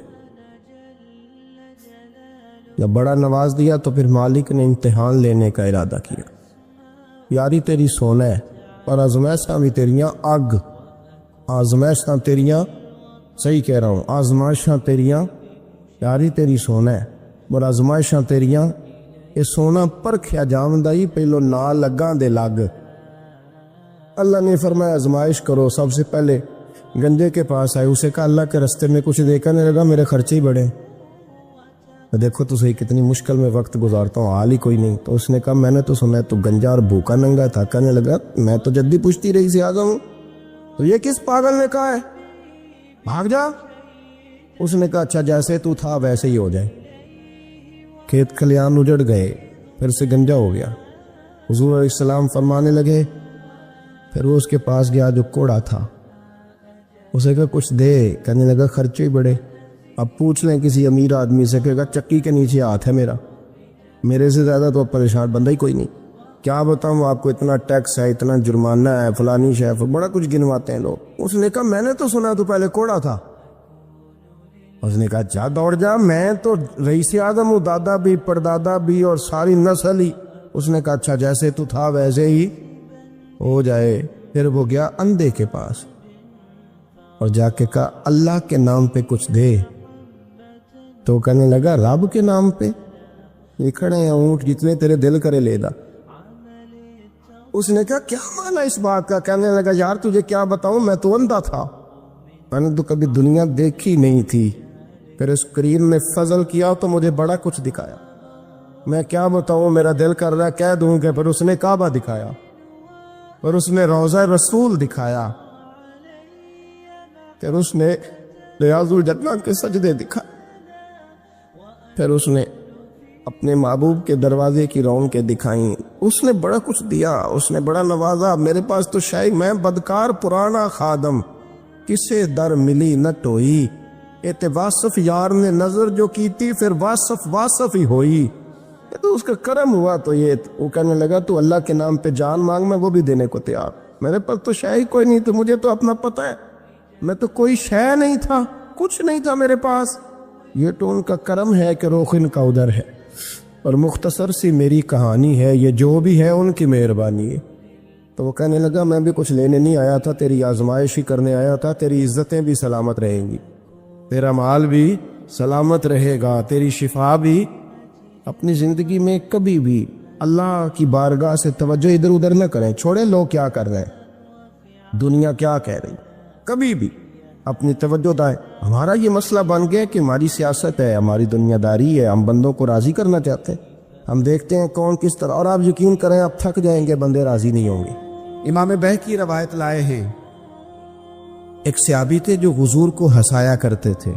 جب بڑا نواز دیا تو پھر مالک نے امتحان لینے کا ارادہ کیا یاری تیری سونا ہے اور آزمائشاں بھی تیریاں اگ آزمائشاں تیریاں صحیح کہہ رہا ہوں آزمائشاں تیریاں یاری تیری سونا ہے اور آزمائشاں تیریاں یہ سونا پرکھیا جامدائی پہلو نہ لگاں دے لگ اللہ نے فرمایا آزمائش کرو سب سے پہلے گنجے کے پاس آئے اسے کہا اللہ کے رستے میں کچھ دیکھا نہیں لگا میرے خرچے ہی بڑھے دیکھو تو صحیح کتنی مشکل میں وقت گزارتا ہوں حال ہی کوئی نہیں تو اس نے کہا میں نے تو سنا ہے تو گنجا اور بھوکا ننگا تھا کہنے لگا میں تو جدی پوچھتی رہی سے آزم ہوں تو یہ کس پاگل نے کہا ہے بھاگ جا اس نے کہا اچھا جیسے تو تھا ویسے ہی ہو جائے کھیت کھلیان اجڑ گئے پھر سے گنجا ہو گیا حضور علیہ السلام فرمانے لگے پھر وہ اس کے پاس گیا جو کوڑا تھا اسے کہا کچھ دے کہنے لگا خرچے ہی بڑے اب پوچھ لیں کسی امیر آدمی سے کہ چکی کے نیچے ہاتھ ہے میرے سے زیادہ تو پریشان بندہ ہی کوئی نہیں کیا بتاؤں آپ کو اتنا ٹیکس ہے اتنا جرمانہ ہے فلانی شیف بڑا کچھ گنواتے ہیں لوگ اس نے کہا میں نے تو سنا تو پہلے کوڑا تھا اس نے کہا جا دوڑ جا میں تو رئیس اعظم ہوں دادا بھی پردادا بھی اور ساری نسل ہی اس نے کہا اچھا جیسے تو تھا ویسے ہی ہو جائے پھر وہ گیا اندھے کے پاس اور جا کے کہا اللہ کے نام پہ کچھ دے تو کہنے لگا رب کے نام پہ یہ کھڑے ہیں اونٹ جتنے تیرے دل کرے لے دا اس نے کہا کیا مانا اس بات کا کہنے لگا یار تجھے کیا بتاؤں میں تو اندھا تھا میں نے تو کبھی دنیا دیکھی نہیں تھی پھر اس کریم نے فضل کیا تو مجھے بڑا کچھ دکھایا میں کیا بتاؤں، میرا دل کر رہا ہے کہہ دوں کہ پر اس نے کعبہ دکھایا، پر اس نے روضہ رسول دکھایا، پھر اس نے ریاض الجنہ کے سجدے دکھا، پھر اس نے اپنے محبوب کے دروازے کی رونقیں دکھائیں۔ اس نے بڑا کچھ دیا، اس نے بڑا نوازا۔ میرے پاس تو شاید میں بدکار پرانا خادم، کسے در ملی نہ ٹوئی، اے واصف یار نے نظر جو کی تھی، پھر واصف ہی ہوئی۔ یہ تو اس کا کرم ہوا۔ تو یہ وہ کہنے لگا تو اللہ کے نام پہ جان مانگ، میں وہ بھی دینے کو تیار۔ میرے پاس تو شے کوئی نہیں تھی، مجھے تو اپنا پتہ ہے، میں تو کوئی شے نہیں تھا، کچھ نہیں تھا میرے پاس۔ یہ تو ان کا کرم ہے کہ روخن کا ادھر ہے، اور مختصر سی میری کہانی ہے، یہ جو بھی ہے ان کی مہربانی ہے۔ تو وہ کہنے لگا میں بھی کچھ لینے نہیں آیا تھا، تیری آزمائش ہی کرنے آیا تھا، تیری عزتیں بھی سلامت رہیں گی، تیرا مال بھی سلامت رہے گا، تیری شفا بھی۔ اپنی زندگی میں کبھی بھی اللہ کی بارگاہ سے توجہ ادھر ادھر نہ کریں، چھوڑیں لوگ کیا کر رہے ہیں، دنیا کیا کہہ رہی، کبھی بھی اپنی توجہ دائیں۔ ہمارا یہ مسئلہ بن گیا کہ ہماری سیاست ہے، ہماری دنیا داری ہے، ہم بندوں کو راضی کرنا چاہتے ہیں، ہم دیکھتے ہیں کون کس طرح، اور آپ یقین کریں آپ تھک جائیں گے، بندے راضی نہیں ہوں گے۔ امام بہقی روایت لائے ہیں، ایک صحابی تھے جو حضور کو ہنسایا کرتے تھے،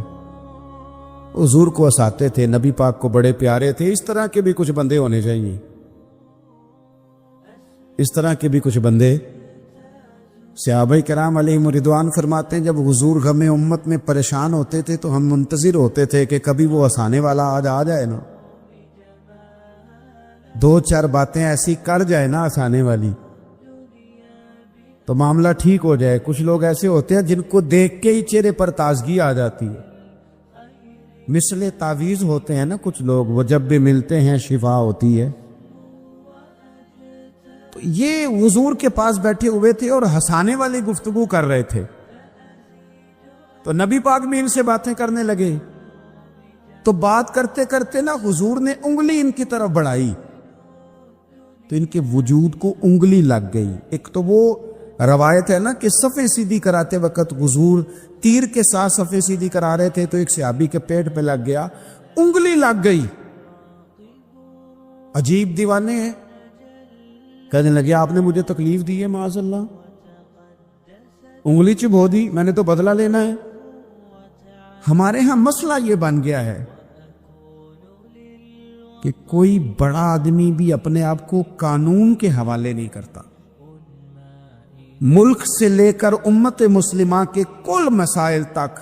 حضور کو ہنساتے تھے، نبی پاک کو بڑے پیارے تھے۔ اس طرح کے بھی کچھ بندے ہونے چاہیے، اس طرح کے بھی کچھ بندے۔ صحابہ کرام علیہم رضوان فرماتے ہیں جب حضور غم امت میں پریشان ہوتے تھے تو ہم منتظر ہوتے تھے کہ کبھی وہ ہنسانے والا آج آ جائے نا، دو چار باتیں ایسی کر جائے نا ہنسانے والی، تو معاملہ ٹھیک ہو جائے۔ کچھ لوگ ایسے ہوتے ہیں جن کو دیکھ کے ہی چہرے پر تازگی آ جاتی ہے، مثل تعویذ ہوتے ہیں نا کچھ لوگ، وہ جب بھی ملتے ہیں شفا ہوتی ہے۔ تو یہ حضور کے پاس بیٹھے ہوئے تھے اور ہنسانے والی گفتگو کر رہے تھے، تو نبی پاک بھی ان سے باتیں کرنے لگے۔ تو بات کرتے کرتے نا حضور نے انگلی ان کی طرف بڑھائی، تو ان کے وجود کو انگلی لگ گئی۔ ایک تو وہ روایت ہے نا کہ صفیں سیدھی کراتے وقت حضور تیر کے ساتھ صفیں سیدھی کرا رہے تھے، تو ایک صحابی کے پیٹ پہ لگ گیا، انگلی لگ گئی۔ عجیب دیوانے ہیں، کہنے لگے آپ نے مجھے تکلیف دی ہے، معاذ اللہ، انگلی چبھو دی، میں نے تو بدلہ لینا ہے۔ ہمارے ہاں مسئلہ یہ بن گیا ہے کہ کوئی بڑا آدمی بھی اپنے آپ کو قانون کے حوالے نہیں کرتا۔ ملک سے لے کر امت مسلمہ کے کل مسائل تک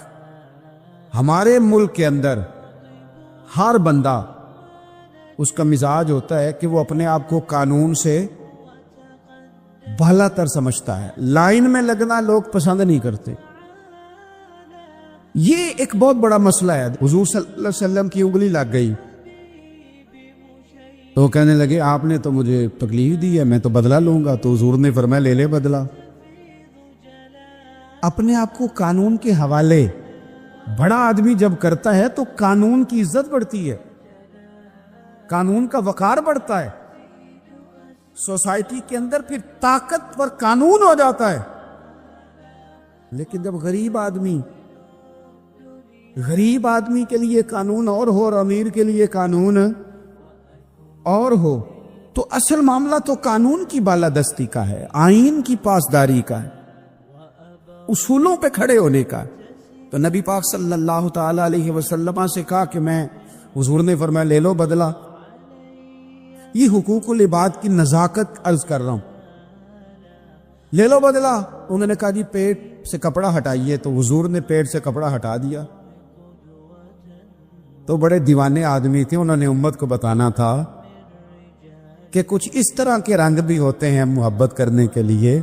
ہمارے ملک کے اندر ہر بندہ، اس کا مزاج ہوتا ہے کہ وہ اپنے آپ کو قانون سے بھلا تر سمجھتا ہے۔ لائن میں لگنا لوگ پسند نہیں کرتے، یہ ایک بہت بڑا مسئلہ ہے۔ حضور صلی اللہ علیہ وسلم کی انگلی لگ گئی، تو کہنے لگے آپ نے تو مجھے تکلیف دی ہے، میں تو بدلہ لوں گا۔ تو حضور نے فرمایا لے لے بدلہ۔ اپنے آپ کو قانون کے حوالے بڑا آدمی جب کرتا ہے تو قانون کی عزت بڑھتی ہے، قانون کا وقار بڑھتا ہے، سوسائٹی کے اندر پھر طاقتور قانون ہو جاتا ہے۔ لیکن جب غریب آدمی کے لیے قانون اور ہو اور امیر کے لیے قانون اور ہو، تو اصل معاملہ تو قانون کی بالادستی کا ہے، آئین کی پاسداری کا ہے، اصولوں پہ کھڑے ہونے کا۔ تو نبی پاک صلی اللہ تعالی علیہ وسلم سے کہا کہ میں، حضور نے فرمایا لے لو بدلہ۔ یہ حقوق العباد کی نزاکت عرض کر رہا ہوں، لے لو بدلہ۔ انہوں نے کہا جی پیٹ سے کپڑا ہٹائیے، تو حضور نے پیٹ سے کپڑا ہٹا دیا۔ تو بڑے دیوانے آدمی تھے، انہوں نے امت کو بتانا تھا کہ کچھ اس طرح کے رنگ بھی ہوتے ہیں محبت کرنے کے لیے،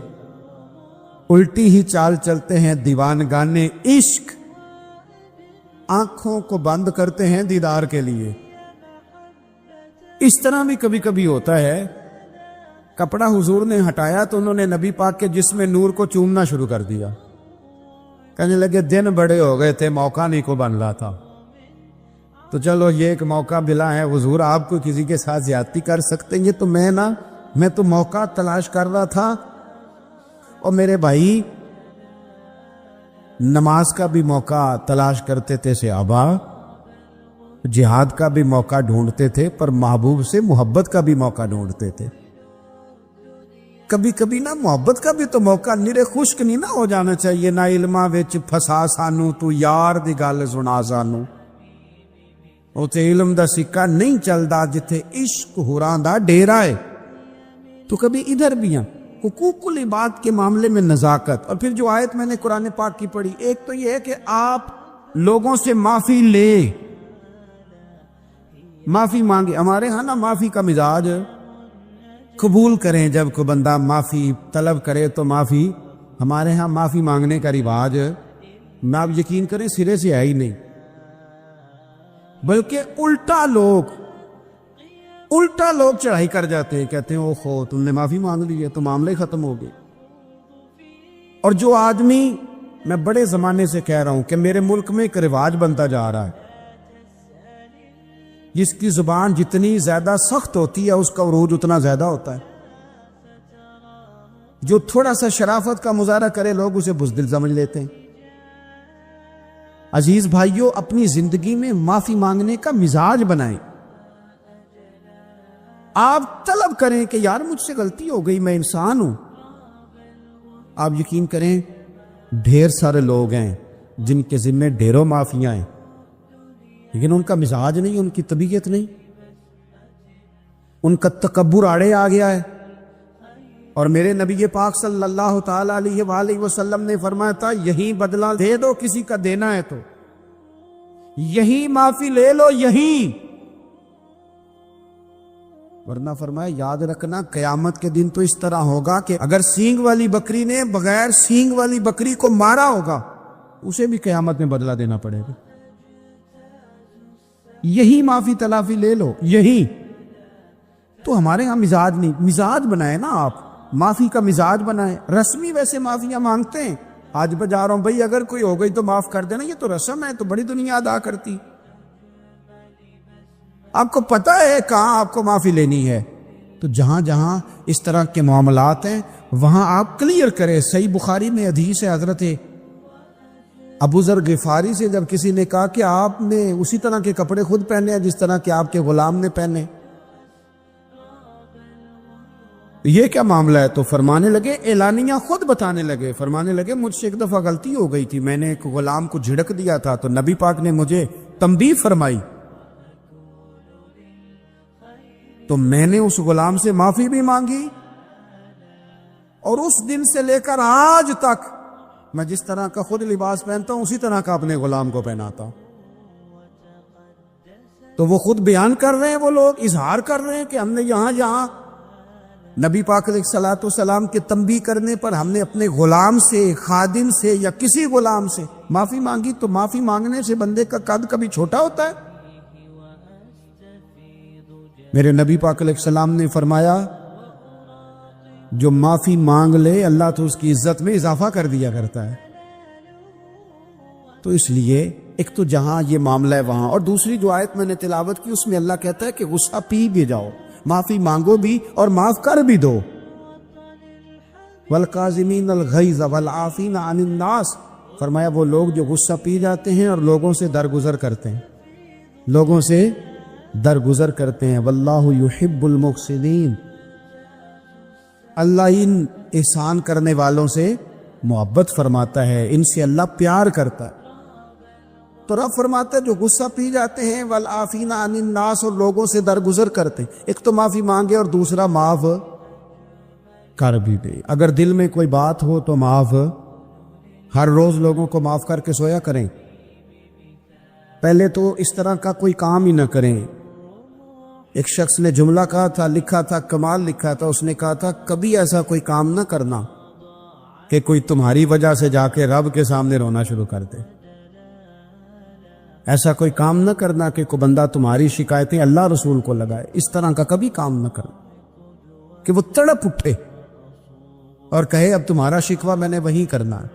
الٹی ہی چال چلتے ہیں دیوانگانے عشق، آنکھوں کو بند کرتے ہیں دیدار کے لیے۔ اس طرح بھی کبھی کبھی ہوتا ہے۔ کپڑا حضور نے ہٹایا تو انہوں نے نبی پاک کے جسم نور کو چومنا شروع کر دیا، کہنے لگے دن بڑے ہو گئے تھے، موقع نہیں کو بن رہا تھا، تو چلو یہ ایک موقع ملا ہے، حضور آپ کو کسی کے ساتھ زیادتی کر سکتے ہیں، یہ تو میں تو موقع تلاش کر رہا تھا۔ اور میرے بھائی نماز کا بھی موقع تلاش کرتے تھے صحابہ، جہاد کا بھی موقع ڈھونڈتے تھے پر محبوب سے محبت کا بھی موقع ڈھونڈتے تھے. کبھی کبھی نا محبت کا بھی تو موقع نرے خشک نہیں نہ ہو جانا چاہیے. نہ علماں وچ پھسا سانو تو یار دی گل سنا سانو. اوتے علم دا سکہ نہیں چلدا جتھے عشق ہوراں دا ڈیرا ہے. تو کبھی ادھر بھی ہیں حقوق العباد کے معاملے میں نزاکت. اور پھر جو آیت میں نے قرآن پاک کی پڑھی، ایک تو یہ ہے کہ آپ لوگوں سے معافی لے، معافی مانگے. ہمارے ہاں نا معافی کا مزاج قبول کریں. جب کوئی بندہ معافی طلب کرے تو معافی، ہمارے ہاں معافی مانگنے کا رواج میں آپ یقین کریں سرے سے ہے ہی نہیں. بلکہ الٹا لوگ چڑھائی کر جاتے ہیں، کہتے ہیں اوہو تم نے معافی مانگ لی ہے تو معاملے ختم ہو گئے. اور جو آدمی، میں بڑے زمانے سے کہہ رہا ہوں کہ میرے ملک میں ایک رواج بنتا جا رہا ہے، جس کی زبان جتنی زیادہ سخت ہوتی ہے اس کا عروج اتنا زیادہ ہوتا ہے. جو تھوڑا سا شرافت کا مظاہرہ کرے لوگ اسے بزدل سمجھ لیتے ہیں. عزیز بھائیوں، اپنی زندگی میں معافی مانگنے کا مزاج بنائیں. آپ طلب کریں کہ یار مجھ سے غلطی ہو گئی، میں انسان ہوں. آپ یقین کریں ڈھیر سارے لوگ ہیں جن کے ذمہ ڈھیروں معافیاں ہیں، لیکن ان کا مزاج نہیں، ان کی طبیعت نہیں، ان کا تکبر آڑے آ گیا ہے. اور میرے نبی پاک صلی اللہ تعالی علیہ وآلہ وسلم نے فرمایا تھا یہیں بدلہ دے دو کسی کا دینا ہے تو، یہیں معافی لے لو یہیں. ورنہ فرمایا یاد رکھنا قیامت کے دن تو اس طرح ہوگا کہ اگر سینگ والی بکری نے بغیر سینگ والی بکری کو مارا ہوگا اسے بھی قیامت میں بدلہ دینا پڑے گا. یہی معافی تلافی لے لو یہی. تو ہمارے ہاں مزاج نہیں، مزاج بنائے نا آپ، معافی کا مزاج بنائے. رسمی ویسے معافیاں مانگتے ہیں، آج بجا رہا ہوں بھائی اگر کوئی ہو گئی تو معاف کر دینا، یہ تو رسم ہے، تو بڑی دنیا ادا کرتی. آپ کو پتہ ہے کہاں آپ کو معافی لینی ہے. تو جہاں جہاں اس طرح کے معاملات ہیں وہاں آپ کلیئر کریں. صحیح بخاری میں حدیث ہے حضرت ابو ذر غفاری سے، جب کسی نے کہا کہ آپ نے اسی طرح کے کپڑے خود پہنے ہیں جس طرح کہ آپ کے غلام نے پہنے، یہ کیا معاملہ ہے؟ تو فرمانے لگے، اعلانیہ خود بتانے لگے، فرمانے لگے مجھ سے ایک دفعہ غلطی ہو گئی تھی، میں نے ایک غلام کو جھڑک دیا تھا تو نبی پاک نے مجھے تنبیہ فرمائی تو میں نے اس غلام سے معافی بھی مانگی، اور اس دن سے لے کر آج تک میں جس طرح کا خود لباس پہنتا ہوں اسی طرح کا اپنے غلام کو پہناتا ہوں. تو وہ خود بیان کر رہے ہیں، وہ لوگ اظہار کر رہے ہیں کہ ہم نے یہاں نبی پاک علیہ الصلوۃ والسلام کے تنبیہ کرنے پر ہم نے اپنے غلام سے، خادم سے یا کسی غلام سے معافی مانگی. تو معافی مانگنے سے بندے کا قد کبھی چھوٹا ہوتا ہے؟ میرے نبی پاک علیہ السلام نے فرمایا جو معافی مانگ لے اللہ تو اس کی عزت میں اضافہ کر دیا کرتا ہے. تو اس لیے ایک تو جہاں یہ معاملہ ہے وہاں، اور دوسری جو آیت میں نے تلاوت کی اس میں اللہ کہتا ہے کہ غصہ پی بھی جاؤ، معافی مانگو بھی اور معاف کر بھی دو. والکاظمین الغیظ والعافین عن الناس، فرمایا وہ لوگ جو غصہ پی جاتے ہیں اور لوگوں سے درگزر کرتے ہیں، لوگوں سے درگزر کرتے ہیں. واللہ یحب المحسنین، اللہ ان احسان کرنے والوں سے محبت فرماتا ہے، ان سے اللہ پیار کرتا ہے. تو رب فرماتا ہے جو غصہ پی جاتے ہیں والعافین عن الناس، اور لوگوں سے درگزر کرتے ہیں، ایک تو معافی مانگے اور دوسرا معاف کر بھی دے. اگر دل میں کوئی بات ہو تو معاف، ہر روز لوگوں کو معاف کر کے سویا کریں. پہلے تو اس طرح کا کوئی کام ہی نہ کریں. ایک شخص نے جملہ کہا تھا، لکھا تھا، کمال لکھا تھا، اس نے کہا تھا کبھی ایسا کوئی کام نہ کرنا کہ کوئی تمہاری وجہ سے جا کے رب کے سامنے رونا شروع کر دے. ایسا کوئی کام نہ کرنا کہ کوئی بندہ تمہاری شکایتیں اللہ رسول کو لگائے. اس طرح کا کبھی کام نہ کرنا کہ وہ تڑپ اٹھے اور کہے اب تمہارا شکوہ میں نے وہیں کرنا ہے.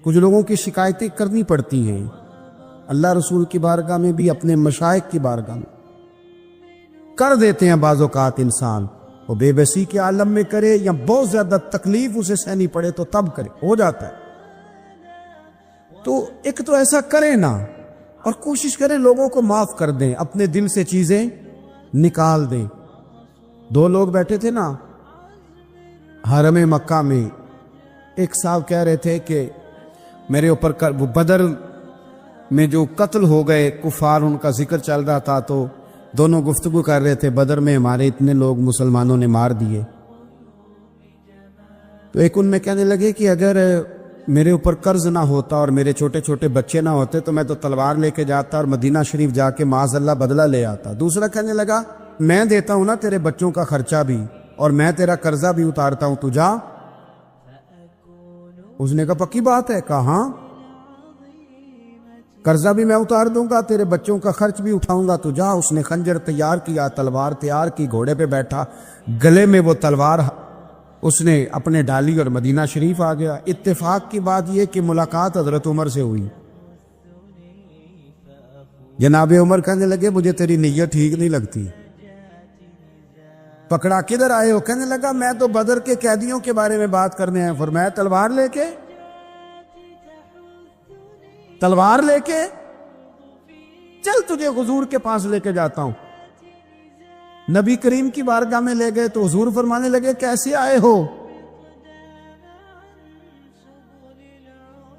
کچھ لوگوں کی شکایتیں کرنی پڑتی ہیں اللہ رسول کی بارگاہ میں بھی، اپنے مشائخ کی بارگاہ میں کر دیتے ہیں. بعض اوقات انسان وہ بے بسی کے عالم میں کرے یا بہت زیادہ تکلیف اسے سہنی پڑے تو تب کرے، ہو جاتا ہے. تو ایک تو ایسا کرے نا، اور کوشش کریں لوگوں کو معاف کر دیں، اپنے دل سے چیزیں نکال دیں۔ دو لوگ بیٹھے تھے نا حرم مکہ میں، ایک صاحب کہہ رہے تھے کہ میرے اوپر بدر میں جو قتل ہو گئے کفار، ان کا ذکر چل رہا تھا، تو دونوں گفتگو کر رہے تھے بدر میں ہمارے اتنے لوگ مسلمانوں نے مار دیے۔ تو ایک ان میں کہنے لگے کہ اگر میرے اوپر قرض نہ ہوتا اور میرے چھوٹے چھوٹے بچے نہ ہوتے تو میں تو تلوار لے کے جاتا اور مدینہ شریف جا کے معاذ اللہ بدلہ لے آتا۔ دوسرا کہنے لگا میں دیتا ہوں نا تیرے بچوں کا خرچہ بھی، اور میں تیرا قرضہ بھی اتارتا ہوں، تو جا۔ اس نے کہا پکی بات ہے؟ کہا ہاں، قرضہ بھی میں اتار دوں گا، تیرے بچوں کا خرچ بھی اٹھاؤں گا، تو جا۔ اس نے خنجر تیار کیا، تلوار تیار کی، گھوڑے پہ بیٹھا، گلے میں وہ تلوار اس نے اپنے ڈالی اور مدینہ شریف آ گیا۔ اتفاق کی بات یہ کہ ملاقات حضرت عمر سے ہوئی۔ جناب عمر کہنے لگے مجھے تیری نیت ٹھیک نہیں لگتی۔ پکڑا کدھر آئے ہو؟ کہنے لگا میں تو بدر کے قیدیوں کے بارے میں بات کرنے آیا۔ فرمایا تلوار لے کے؟ تلوار لے کے؟ چل تجھے حضور کے پاس لے کے جاتا ہوں۔ نبی کریم کی بارگاہ میں لے گئے تو حضور فرمانے لگے کیسے آئے ہو؟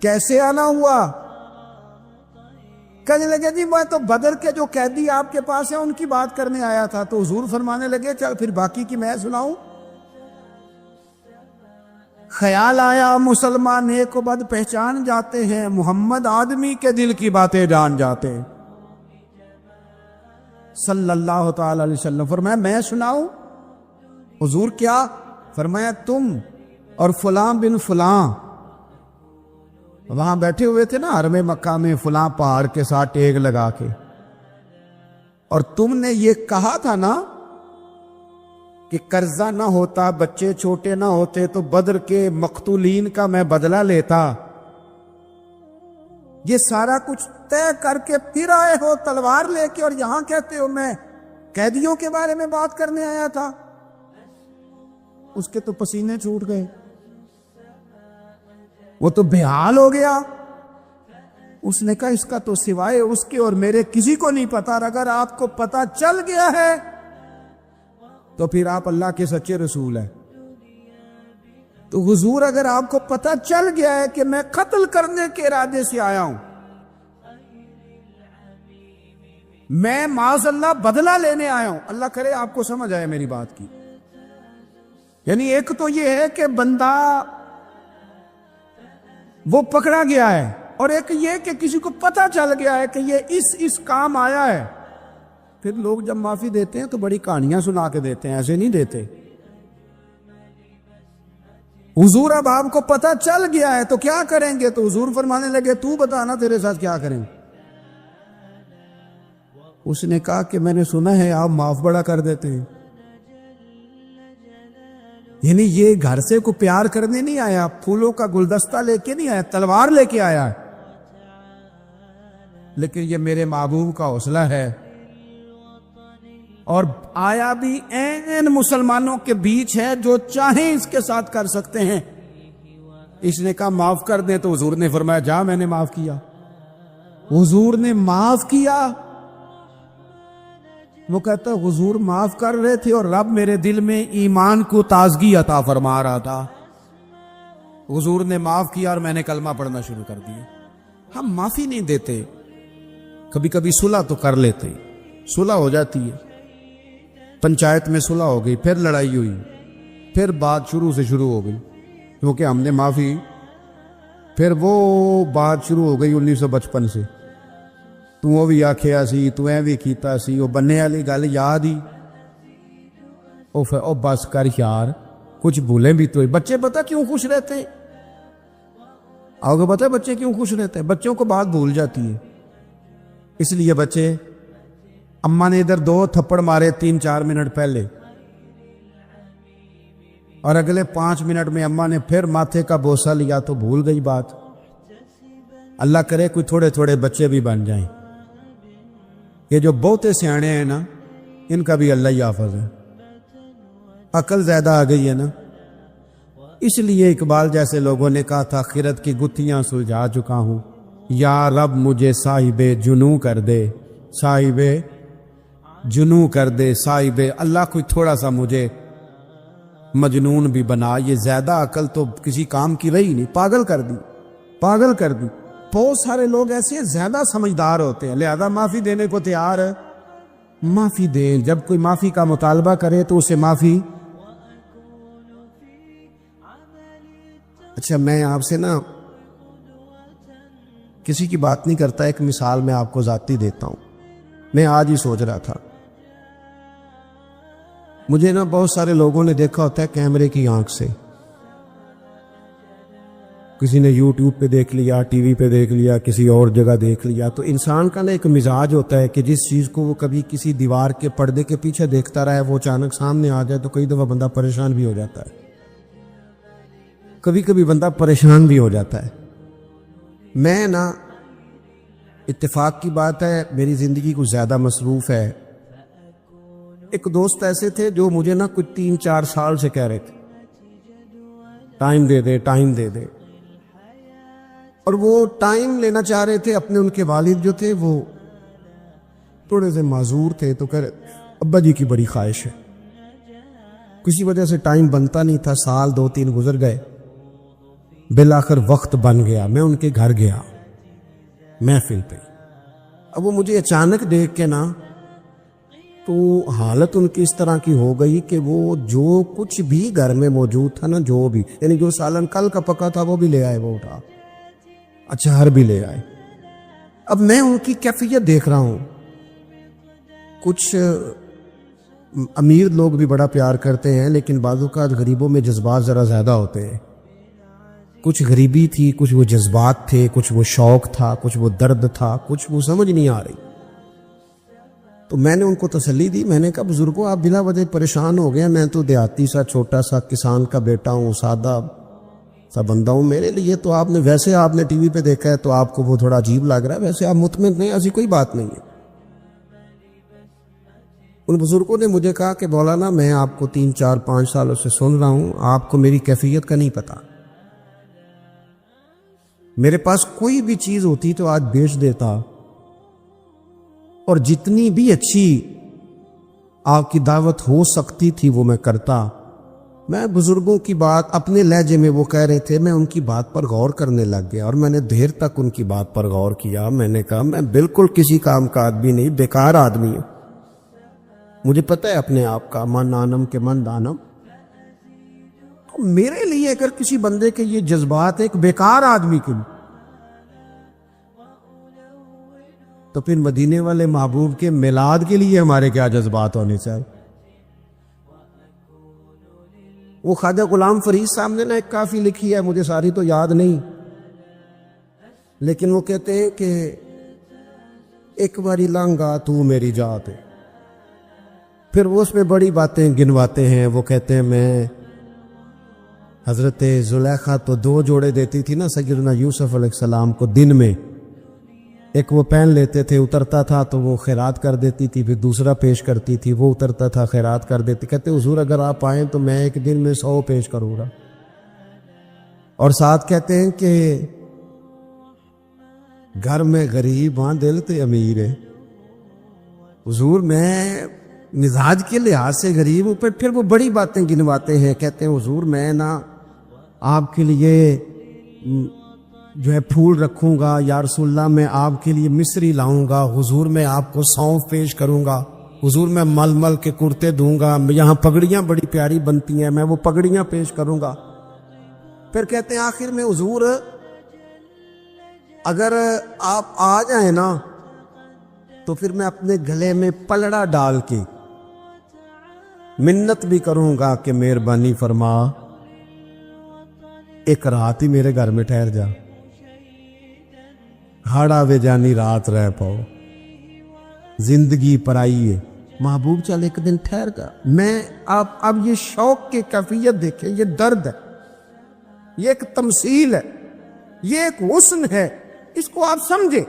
کیسے آنا ہوا؟ کہنے لگے جی میں تو بدر کے جو قیدی آپ کے پاس ہیں ان کی بات کرنے آیا تھا۔ تو حضور فرمانے لگے چل پھر باقی کی میں سناؤں۔ خیال آیا مسلمان نیک و بد پہچان جاتے ہیں، محمد آدمی کے دل کی باتیں جان جاتے ہیں صلی اللہ تعالی علیہ وسلم۔ فرمایا میں سناؤں؟ حضور کیا؟ فرمایا تم اور فلاں بن فلاں وہاں بیٹھے ہوئے تھے نا حرم مکہ میں فلاں پہاڑ کے ساتھ ٹیک لگا کے، اور تم نے یہ کہا تھا نا کہ قرضہ نہ ہوتا، بچے چھوٹے نہ ہوتے تو بدر کے مقتولین کا میں بدلہ لیتا۔ یہ سارا کچھ طے کر کے پھر آئے ہو تلوار لے کے، اور یہاں کہتے ہو میں قیدیوں کے بارے میں بات کرنے آیا تھا۔ اس کے تو پسینے چھوٹ گئے، وہ تو بے حال ہو گیا۔ اس نے کہا اس کا تو سوائے اس کے اور میرے کسی کو نہیں پتا، اور اگر آپ کو پتا چل گیا ہے تو پھر آپ اللہ کے سچے رسول ہیں۔ تو حضور اگر آپ کو پتا چل گیا ہے کہ میں قتل کرنے کے ارادے سے آیا ہوں، میں معاذ اللہ بدلہ لینے آیا ہوں، اللہ کرے آپ کو سمجھ آئے میری بات کی۔ یعنی ایک تو یہ ہے کہ بندہ وہ پکڑا گیا ہے، اور ایک یہ کہ کسی کو پتا چل گیا ہے کہ یہ اس کام آیا ہے۔ پھر لوگ جب معافی دیتے ہیں تو بڑی کہانیاں سنا کے دیتے ہیں، ایسے نہیں دیتے۔ حضور اب آپ کو پتا چل گیا ہے تو کیا کریں گے؟ تو حضور فرمانے لگے تو بتانا تیرے ساتھ کیا کریں۔ اس نے کہا کہ میں نے سنا ہے آپ معاف بڑا کر دیتے ہیں۔ یعنی یہ گھر سے کو پیار کرنے نہیں آیا، پھولوں کا گلدستہ لے کے نہیں آیا، تلوار لے کے آیا ہے، لیکن یہ میرے محبوب کا حوصلہ ہے۔ اور آیا بھی این مسلمانوں کے بیچ ہے، جو چاہیں اس کے ساتھ کر سکتے ہیں۔ اس نے کہا معاف کر دیں، تو حضور نے فرمایا جا میں نے معاف کیا۔ حضور نے معاف کیا۔ وہ کہتا حضور معاف کر رہے تھے اور رب میرے دل میں ایمان کو تازگی عطا فرما رہا تھا۔ حضور نے معاف کیا اور میں نے کلمہ پڑھنا شروع کر دیا۔ ہم معافی نہیں دیتے، کبھی کبھی صلح تو کر لیتے، صلح ہو جاتی ہے، پنچایت میں صلح ہو گئی، پھر لڑائی ہوئی، پھر بات شروع سے شروع ہو گئی، کیونکہ ہم نے معافی، پھر وہ بات شروع ہو گئی 1955 سے، تو وہ بھی آکھیا سی، تو اے بھی کیتا سی، وہ بننے والی گل یاد ہی، او بس کر یار، کچھ بھولیں بھی تو۔ بچے پتہ کیوں خوش رہتے ہیں؟ آپ کو پتہ ہے بچے کیوں خوش رہتے ہیں؟ بچوں کو بات بھول جاتی ہے، اس لیے بچے، اماں نے ادھر 2 تھپڑ مارے 3-4 منٹ پہلے، اور اگلے 5 منٹ میں اماں نے پھر ماتھے کا بوسہ لیا تو بھول گئی بات۔ اللہ کرے کوئی تھوڑے تھوڑے بچے بھی بن جائیں۔ یہ جو بہتے سیانے ہیں نا، ان کا بھی اللہ ہی حافظ ہے، عقل زیادہ آ گئی ہے نا، اس لیے اقبال جیسے لوگوں نے کہا تھا خرد کی گتھیاں سلجھا چکا ہوں، یا رب مجھے صاحب جنوں کر دے، صاحب جنوں کر دے، صاحب اللہ کوئی تھوڑا سا مجھے مجنون بھی بنا، یہ زیادہ عقل تو کسی کام کی رہی نہیں، پاگل کر دی، پاگل کر دی۔ بہت سارے لوگ ایسے زیادہ سمجھدار ہوتے ہیں، لہذا معافی دینے کو تیار ہے، معافی دیں، جب کوئی معافی کا مطالبہ کرے تو اسے معافی۔ اچھا میں آپ سے نا کسی کی بات نہیں کرتا، ایک مثال میں آپ کو ذاتی دیتا ہوں۔ میں آج ہی سوچ رہا تھا، مجھے نا بہت سارے لوگوں نے دیکھا ہوتا ہے کیمرے کی آنکھ سے، کسی نے یوٹیوب پہ دیکھ لیا، ٹی وی پہ دیکھ لیا، کسی اور جگہ دیکھ لیا، تو انسان کا نا ایک مزاج ہوتا ہے کہ جس چیز کو وہ کبھی کسی دیوار کے پردے کے پیچھے دیکھتا رہا ہے وہ اچانک سامنے آ جائے تو کئی دفعہ بندہ پریشان بھی ہو جاتا ہے، کبھی کبھی بندہ پریشان بھی ہو جاتا ہے۔ میں نا اتفاق کی بات ہے میری زندگی کچھ زیادہ مصروف ہے، ایک دوست ایسے تھے جو مجھے نا کچھ 3-4 سال سے کہہ رہے تھے ٹائم دے دے، ٹائم دے دے، اور وہ ٹائم لینا چاہ رہے تھے۔ اپنے ان کے والد جو تھے وہ تھوڑے سے معذور تھے، تو کہہ رہے ابا جی کی بڑی خواہش ہے، کسی وجہ سے ٹائم بنتا نہیں تھا، سال 2-3 گزر گئے، بالآخر وقت بن گیا، میں ان کے گھر گیا محفل پہ۔ اب وہ مجھے اچانک دیکھ کے نا تو حالت ان کی اس طرح کی ہو گئی کہ وہ جو کچھ بھی گھر میں موجود تھا نا، جو بھی یعنی جو سالن کل کا پکا تھا وہ بھی لے آئے، وہ اٹھا، اچار بھی لے آئے۔ اب میں ان کی کیفیت دیکھ رہا ہوں، کچھ امیر لوگ بھی بڑا پیار کرتے ہیں لیکن بعض اوقات غریبوں میں جذبات ذرا زیادہ ہوتے ہیں، کچھ غریبی تھی، کچھ وہ جذبات تھے، کچھ وہ شوق تھا، کچھ وہ درد تھا، کچھ وہ سمجھ نہیں آ رہی۔ تو میں نے ان کو تسلی دی، میں نے کہا بزرگوں آپ بلا وجہ پریشان ہو گئے، میں تو دیہاتی سا چھوٹا سا کسان کا بیٹا ہوں، سادہ سا بندہ ہوں، میرے لیے تو آپ نے ویسے آپ نے ٹی وی پہ دیکھا ہے تو آپ کو وہ تھوڑا عجیب لگ رہا ہے، ویسے آپ مطمئن نہیں، ایسی کوئی بات نہیں ہے۔ ان بزرگوں نے مجھے کہا کہ مولانا میں آپ کو 3-4-5 سالوں سے سن رہا ہوں، آپ کو میری کیفیت کا نہیں پتا، میرے پاس کوئی بھی چیز ہوتی تو آج بیچ دیتا، اور جتنی بھی اچھی آپ کی دعوت ہو سکتی تھی وہ میں کرتا۔ میں بزرگوں کی بات اپنے لہجے میں وہ کہہ رہے تھے، میں ان کی بات پر غور کرنے لگ گیا، اور میں نے دیر تک ان کی بات پر غور کیا۔ میں نے کہا میں بالکل کسی کام کا آدمی نہیں، بیکار آدمی ہوں، مجھے پتہ ہے اپنے آپ کا، من آنم کے من دانم۔ تو میرے لیے اگر کسی بندے کے یہ جذبات ایک بیکار آدمی کے لیے، تو پھر مدینے والے محبوب کے میلاد کے لیے ہمارے کیا جذبات ہونے چاہیے۔ وہ خواجہ غلام فرید صاحب نے نا ایک کافی لکھی ہے، مجھے ساری تو یاد نہیں، لیکن وہ کہتے ہیں کہ ایک باری لانگا تو میری جات ہے، پھر وہ اس میں بڑی باتیں گنواتے ہیں۔ وہ کہتے ہیں میں حضرت زلیخا تو 2 جوڑے دیتی تھی نا سیدنا یوسف علیہ السلام کو دن میں، ایک وہ پہن لیتے تھے، اترتا تھا تو وہ خیرات کر دیتی تھی، پھر دوسرا پیش کرتی تھی، وہ اترتا تھا خیرات کر دیتی۔ کہتے حضور اگر آپ آئیں تو میں ایک دن میں 100 پیش کروں گا۔ اور ساتھ کہتے ہیں کہ گھر میں غریب ہاں دل تے امیر ہے، حضور میں مزاج کے لحاظ سے غریب ہوں، پھر وہ بڑی باتیں گنواتے ہیں۔ کہتے ہیں حضور میں نا آپ کے لیے جو ہے پھول رکھوں گا، یا رسول اللہ میں آپ کے لیے مصری لاؤں گا، حضور میں آپ کو سونف پیش کروں گا، حضور میں مل مل کے کرتے دوں گا، یہاں پگڑیاں بڑی پیاری بنتی ہیں، میں وہ پگڑیاں پیش کروں گا۔ پھر کہتے ہیں آخر میں حضور اگر آپ آ جائیں نا تو پھر میں اپنے گلے میں پلڑا ڈال کے منت بھی کروں گا کہ مہربانی فرما ایک رات ہی میرے گھر میں ٹھہر جا، ہاڑا وے جانی رات رہ پاؤ، زندگی پرائی ہے، محبوب چل ایک دن ٹھہر جا۔ میں اب یہ شوق کی کیفیت دیکھیں، یہ درد ہے، یہ ایک تمثیل ہے، یہ ایک حسن ہے، اس کو آپ سمجھیں۔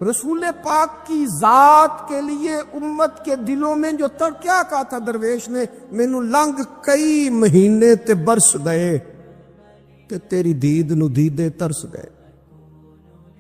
رسول پاک کی ذات کے لیے امت کے دلوں میں جو کیا کہا تھا درویش نے، مینوں لنگ کئی مہینے تے برس گئے تے تیری دید نو دیدے ترس گئے۔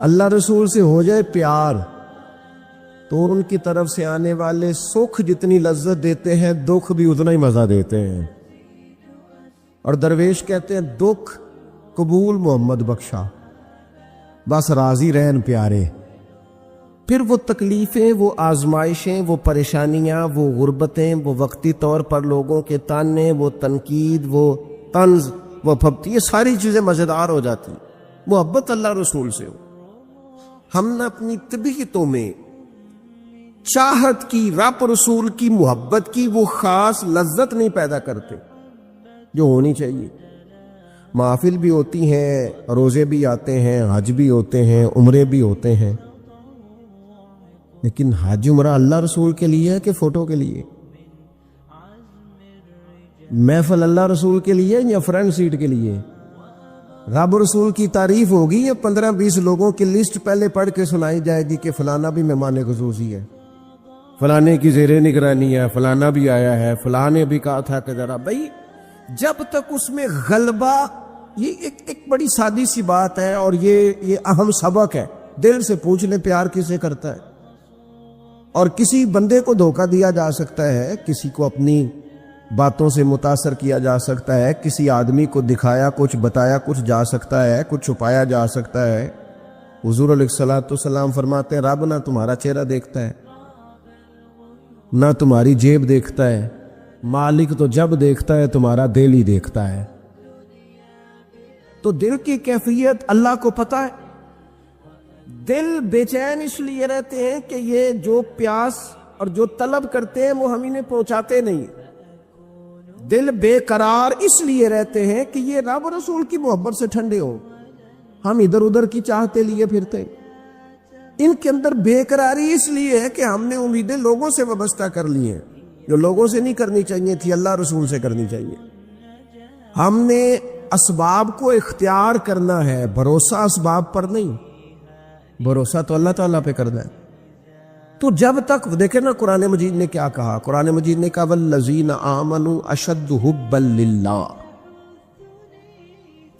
اللہ رسول سے ہو جائے پیار تو ان کی طرف سے آنے والے سکھ جتنی لذت دیتے ہیں دکھ بھی اتنا ہی مزہ دیتے ہیں. اور درویش کہتے ہیں دکھ قبول محمد بخشا، بس راضی رہن پیارے. پھر وہ تکلیفیں، وہ آزمائشیں، وہ پریشانیاں، وہ غربتیں، وہ وقتی طور پر لوگوں کے تانے، وہ تنقید، وہ طنز، وہ پھپتی، یہ ساری چیزیں مزیدار ہو جاتی محبت اللہ رسول سے ہو. ہم نے اپنی طبیعتوں میں چاہت کی، رب رسول کی محبت کی وہ خاص لذت نہیں پیدا کرتے جو ہونی چاہیے. محافل بھی ہوتی ہیں، روزے بھی آتے ہیں، حج بھی ہوتے ہیں، عمرے بھی ہوتے ہیں، لیکن حج عمرہ اللہ رسول کے لیے ہے کہ فوٹو کے لیے؟ محفل اللہ رسول کے لیے یا فرنٹ سیٹ کے لیے؟ رب رسول کی تعریف ہوگی یا 15-20 لوگوں کی لسٹ پہلے پڑھ کے سنائی جائے گی کہ فلانا بھی مہمان خصوصی ہے، فلانے کی زیر نگرانی ہے، فلانا بھی آیا ہے، فلاں نے بھی کہا تھا کہ ذرا بھائی. جب تک اس میں غلبہ، یہ ایک بڑی سادی سی بات ہے اور یہ اہم سبق ہے. دل سے پوچھ لیں پیار کسے کرتا ہے. اور کسی بندے کو دھوکہ دیا جا سکتا ہے، کسی کو اپنی باتوں سے متاثر کیا جا سکتا ہے، کسی آدمی کو دکھایا کچھ، بتایا کچھ جا سکتا ہے، کچھ چھپایا جا سکتا ہے. حضور علیہ الصلوۃ والسلام فرماتے ہیں رب نہ تمہارا چہرہ دیکھتا ہے نہ تمہاری جیب دیکھتا ہے، مالک تو جب دیکھتا ہے تمہارا دل ہی دیکھتا ہے. تو دل کی کیفیت اللہ کو پتہ ہے. دل بے چین اس لیے رہتے ہیں کہ یہ جو پیاس اور جو طلب کرتے ہیں وہ ہم انہیں پہنچاتے نہیں. دل بے قرار اس لیے رہتے ہیں کہ یہ رب رسول کی محبت سے ٹھنڈے ہوں. ہم ادھر ادھر کی چاہتے لیے پھرتے ہیں. ان کے اندر بے قراری اس لیے ہے کہ ہم نے امیدیں لوگوں سے وابستہ کر لی ہیں جو لوگوں سے نہیں کرنی چاہیے تھی، اللہ رسول سے کرنی چاہیے. ہم نے اسباب کو اختیار کرنا ہے، بھروسہ اسباب پر نہیں، بھروسہ تو اللہ تعالیٰ پہ کرنا ہے. تو جب تک دیکھیں نا قرآن مجید نے کیا کہا، قرآن مجید نے کہا والذین آمنوا اشد حبا للہ،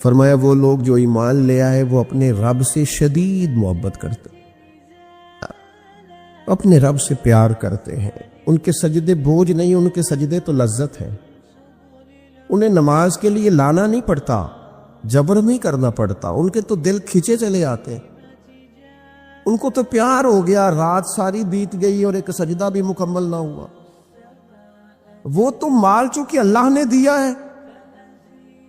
فرمایا وہ لوگ جو ایمان لے آئے وہ اپنے رب سے شدید محبت کرتے، اپنے رب سے پیار کرتے ہیں. ان کے سجدے بوجھ نہیں، ان کے سجدے تو لذت ہے. انہیں نماز کے لیے لانا نہیں پڑتا، جبر نہیں کرنا پڑتا، ان کے تو دل کھچے چلے آتے ہیں. ان کو تو پیار ہو گیا، رات ساری بیت گئی اور ایک سجدہ بھی مکمل نہ ہوا. وہ تو مال چونکہ اللہ نے دیا ہے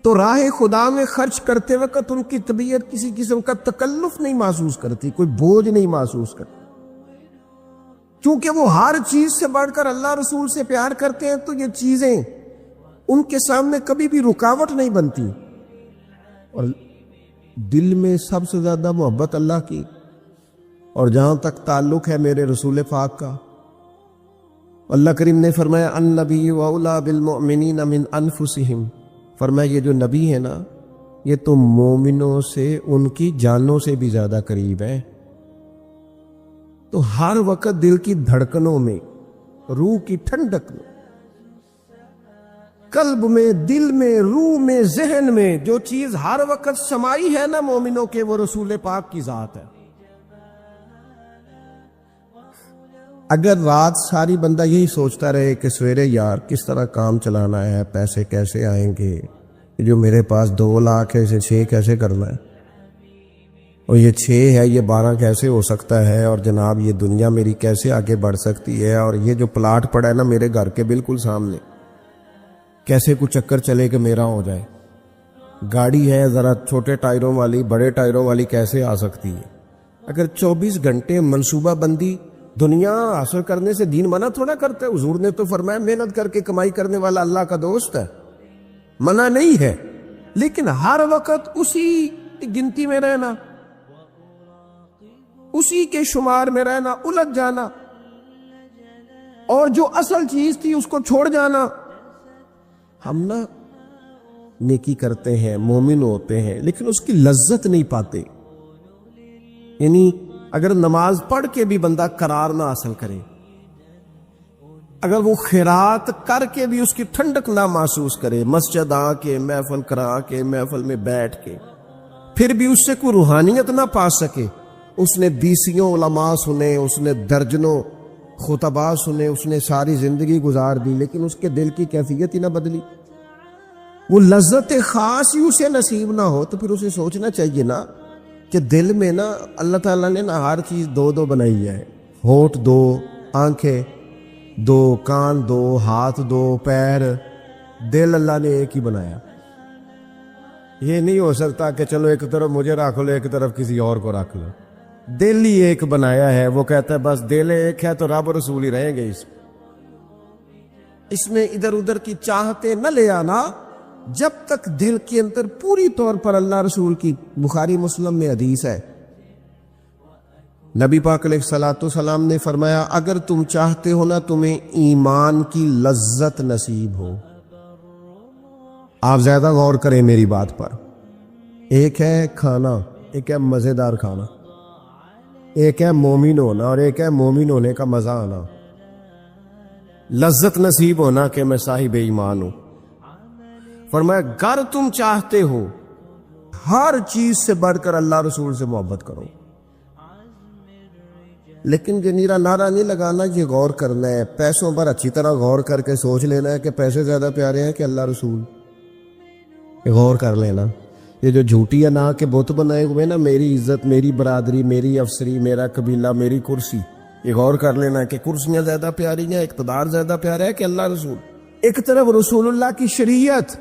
تو راہ خدا میں خرچ کرتے وقت ان کی طبیعت کسی قسم کا تکلف نہیں محسوس کرتی، کوئی بوجھ نہیں محسوس کرتی، کیونکہ وہ ہر چیز سے بڑھ کر اللہ رسول سے پیار کرتے ہیں. تو یہ چیزیں ان کے سامنے کبھی بھی رکاوٹ نہیں بنتی. اور دل میں سب سے زیادہ محبت اللہ کی، اور جہاں تک تعلق ہے میرے رسول پاک کا، اللہ کریم نے فرمایا النبی اولی بالمؤمنین من انفسہم، فرمایا یہ جو نبی ہے نا یہ تو مومنوں سے ان کی جانوں سے بھی زیادہ قریب ہے. تو ہر وقت دل کی دھڑکنوں میں، روح کی ٹھنڈک میں، قلب میں، دل میں، روح میں، ذہن میں جو چیز ہر وقت سمائی ہے نا مومنوں کے، وہ رسول پاک کی ذات ہے. اگر رات ساری بندہ یہی سوچتا رہے کہ سویرے یار کس طرح کام چلانا ہے، پیسے کیسے آئیں گے، جو میرے پاس 2 لاکھ ہے اسے 6 کیسے کرنا ہے، اور یہ 6 ہے یہ 12 کیسے ہو سکتا ہے، اور جناب یہ دنیا میری کیسے آگے بڑھ سکتی ہے، اور یہ جو پلاٹ پڑا ہے نا میرے گھر کے بالکل سامنے کیسے کچھ چکر چلے کہ میرا ہو جائے، گاڑی ہے ذرا چھوٹے ٹائروں والی بڑے ٹائروں والی کیسے آ سکتی ہے. اگر 24 گھنٹے منصوبہ بندی دنیا حاصل کرنے سے دین منع تھوڑا کرتا ہے. حضور نے تو فرمایا محنت کر کے کمائی کرنے والا اللہ کا دوست ہے، منع نہیں ہے، لیکن ہر وقت اسی گنتی میں رہنا، اسی کے شمار میں رہنا، الجھ جانا، اور جو اصل چیز تھی اس کو چھوڑ جانا. ہم نا نیکی کرتے ہیں، مومن ہوتے ہیں، لیکن اس کی لذت نہیں پاتے. یعنی اگر نماز پڑھ کے بھی بندہ قرار نہ حاصل کرے، اگر وہ خیرات کر کے بھی اس کی ٹھنڈک نہ محسوس کرے، مسجد آ کے، محفل کرا کے، محفل میں بیٹھ کے، پھر بھی اس سے کوئی روحانیت نہ پا سکے، اس نے بیسیوں علماء سنے، اس نے درجنوں خطباء سنے، اس نے ساری زندگی گزار دی، لیکن اس کے دل کی کیفیت ہی نہ بدلی، وہ لذت خاص ہی اسے نصیب نہ ہو، تو پھر اسے سوچنا چاہیے نا کہ دل میں نا اللہ تعالیٰ نے نا ہر چیز دو دو بنائی ہے، ہونٹ دو، آنکھیں دو، کان دو، ہاتھ دو، پیر، دل اللہ نے ایک ہی بنایا۔ یہ نہیں ہو سکتا کہ چلو ایک طرف مجھے رکھ لو ایک طرف کسی اور کو رکھ لو، دل ہی ایک بنایا ہے۔ وہ کہتا ہے بس دل ایک ہے تو رب رسول ہی رہیں گے، اس میں ادھر ادھر کی چاہتے نہ لے آنا، جب تک دل کے اندر پوری طور پر اللہ رسول کی، بخاری مسلم میں حدیث ہے، نبی پاک علیہ الصلوۃ والسلام نے فرمایا اگر تم چاہتے ہو نا تمہیں ایمان کی لذت نصیب ہو، آپ زیادہ غور کریں میری بات پر، ایک ہے کھانا، ایک ہے مزیدار کھانا، ایک ہے مومن ہونا اور ایک ہے مومن ہونے کا مزہ آنا، لذت نصیب ہونا کہ میں صاحب ایمان ہوں۔ فرمایا اگر تم چاہتے ہو ہر چیز سے بڑھ کر اللہ رسول سے محبت کرو، لیکن جنیرا نعرہ نہیں لگانا، یہ غور کرنا ہے، پیسوں پر اچھی طرح غور کر کے سوچ لینا ہے کہ پیسے زیادہ پیارے ہیں کہ اللہ رسول، یہ غور کر لینا۔ یہ جو جھوٹی انا کے بت بنائے ہوئے نا، میری عزت، میری برادری، میری افسری، میرا قبیلہ، میری کرسی، یہ غور کر لینا ہے کہ کرسیاں زیادہ پیاری ہیں، اقتدار زیادہ پیارا ہے کہ اللہ رسول۔ ایک طرف رسول اللہ کی شریعت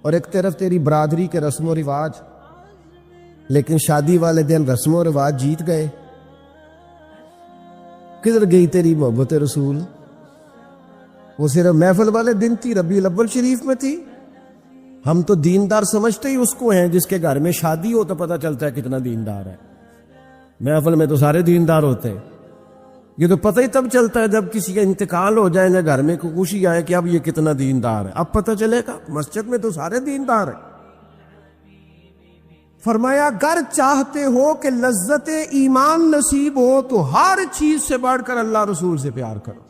اور ایک طرف تیری برادری کے رسم و رواج، لیکن شادی والے دن رسم و رواج جیت گئے، کدھر گئی تیری محبت رسول؟ وہ صرف محفل والے دن تھی، ربیع الاول شریف میں تھی۔ ہم تو دیندار سمجھتے ہی اس کو ہیں جس کے گھر میں شادی ہو تو پتہ چلتا ہے کتنا دیندار ہے، محفل میں تو سارے دیندار ہوتے ہیں، یہ تو پتہ ہی تب چلتا ہے جب کسی کا انتقال ہو جائے نا، گھر میں کوئی خوشی آئے کہ اب یہ کتنا دیندار ہے، اب پتہ چلے گا، مسجد میں تو سارے دیندار ہیں۔ فرمایا اگر چاہتے ہو کہ لذت ایمان نصیب ہو تو ہر چیز سے بڑھ کر اللہ رسول سے پیار کرو۔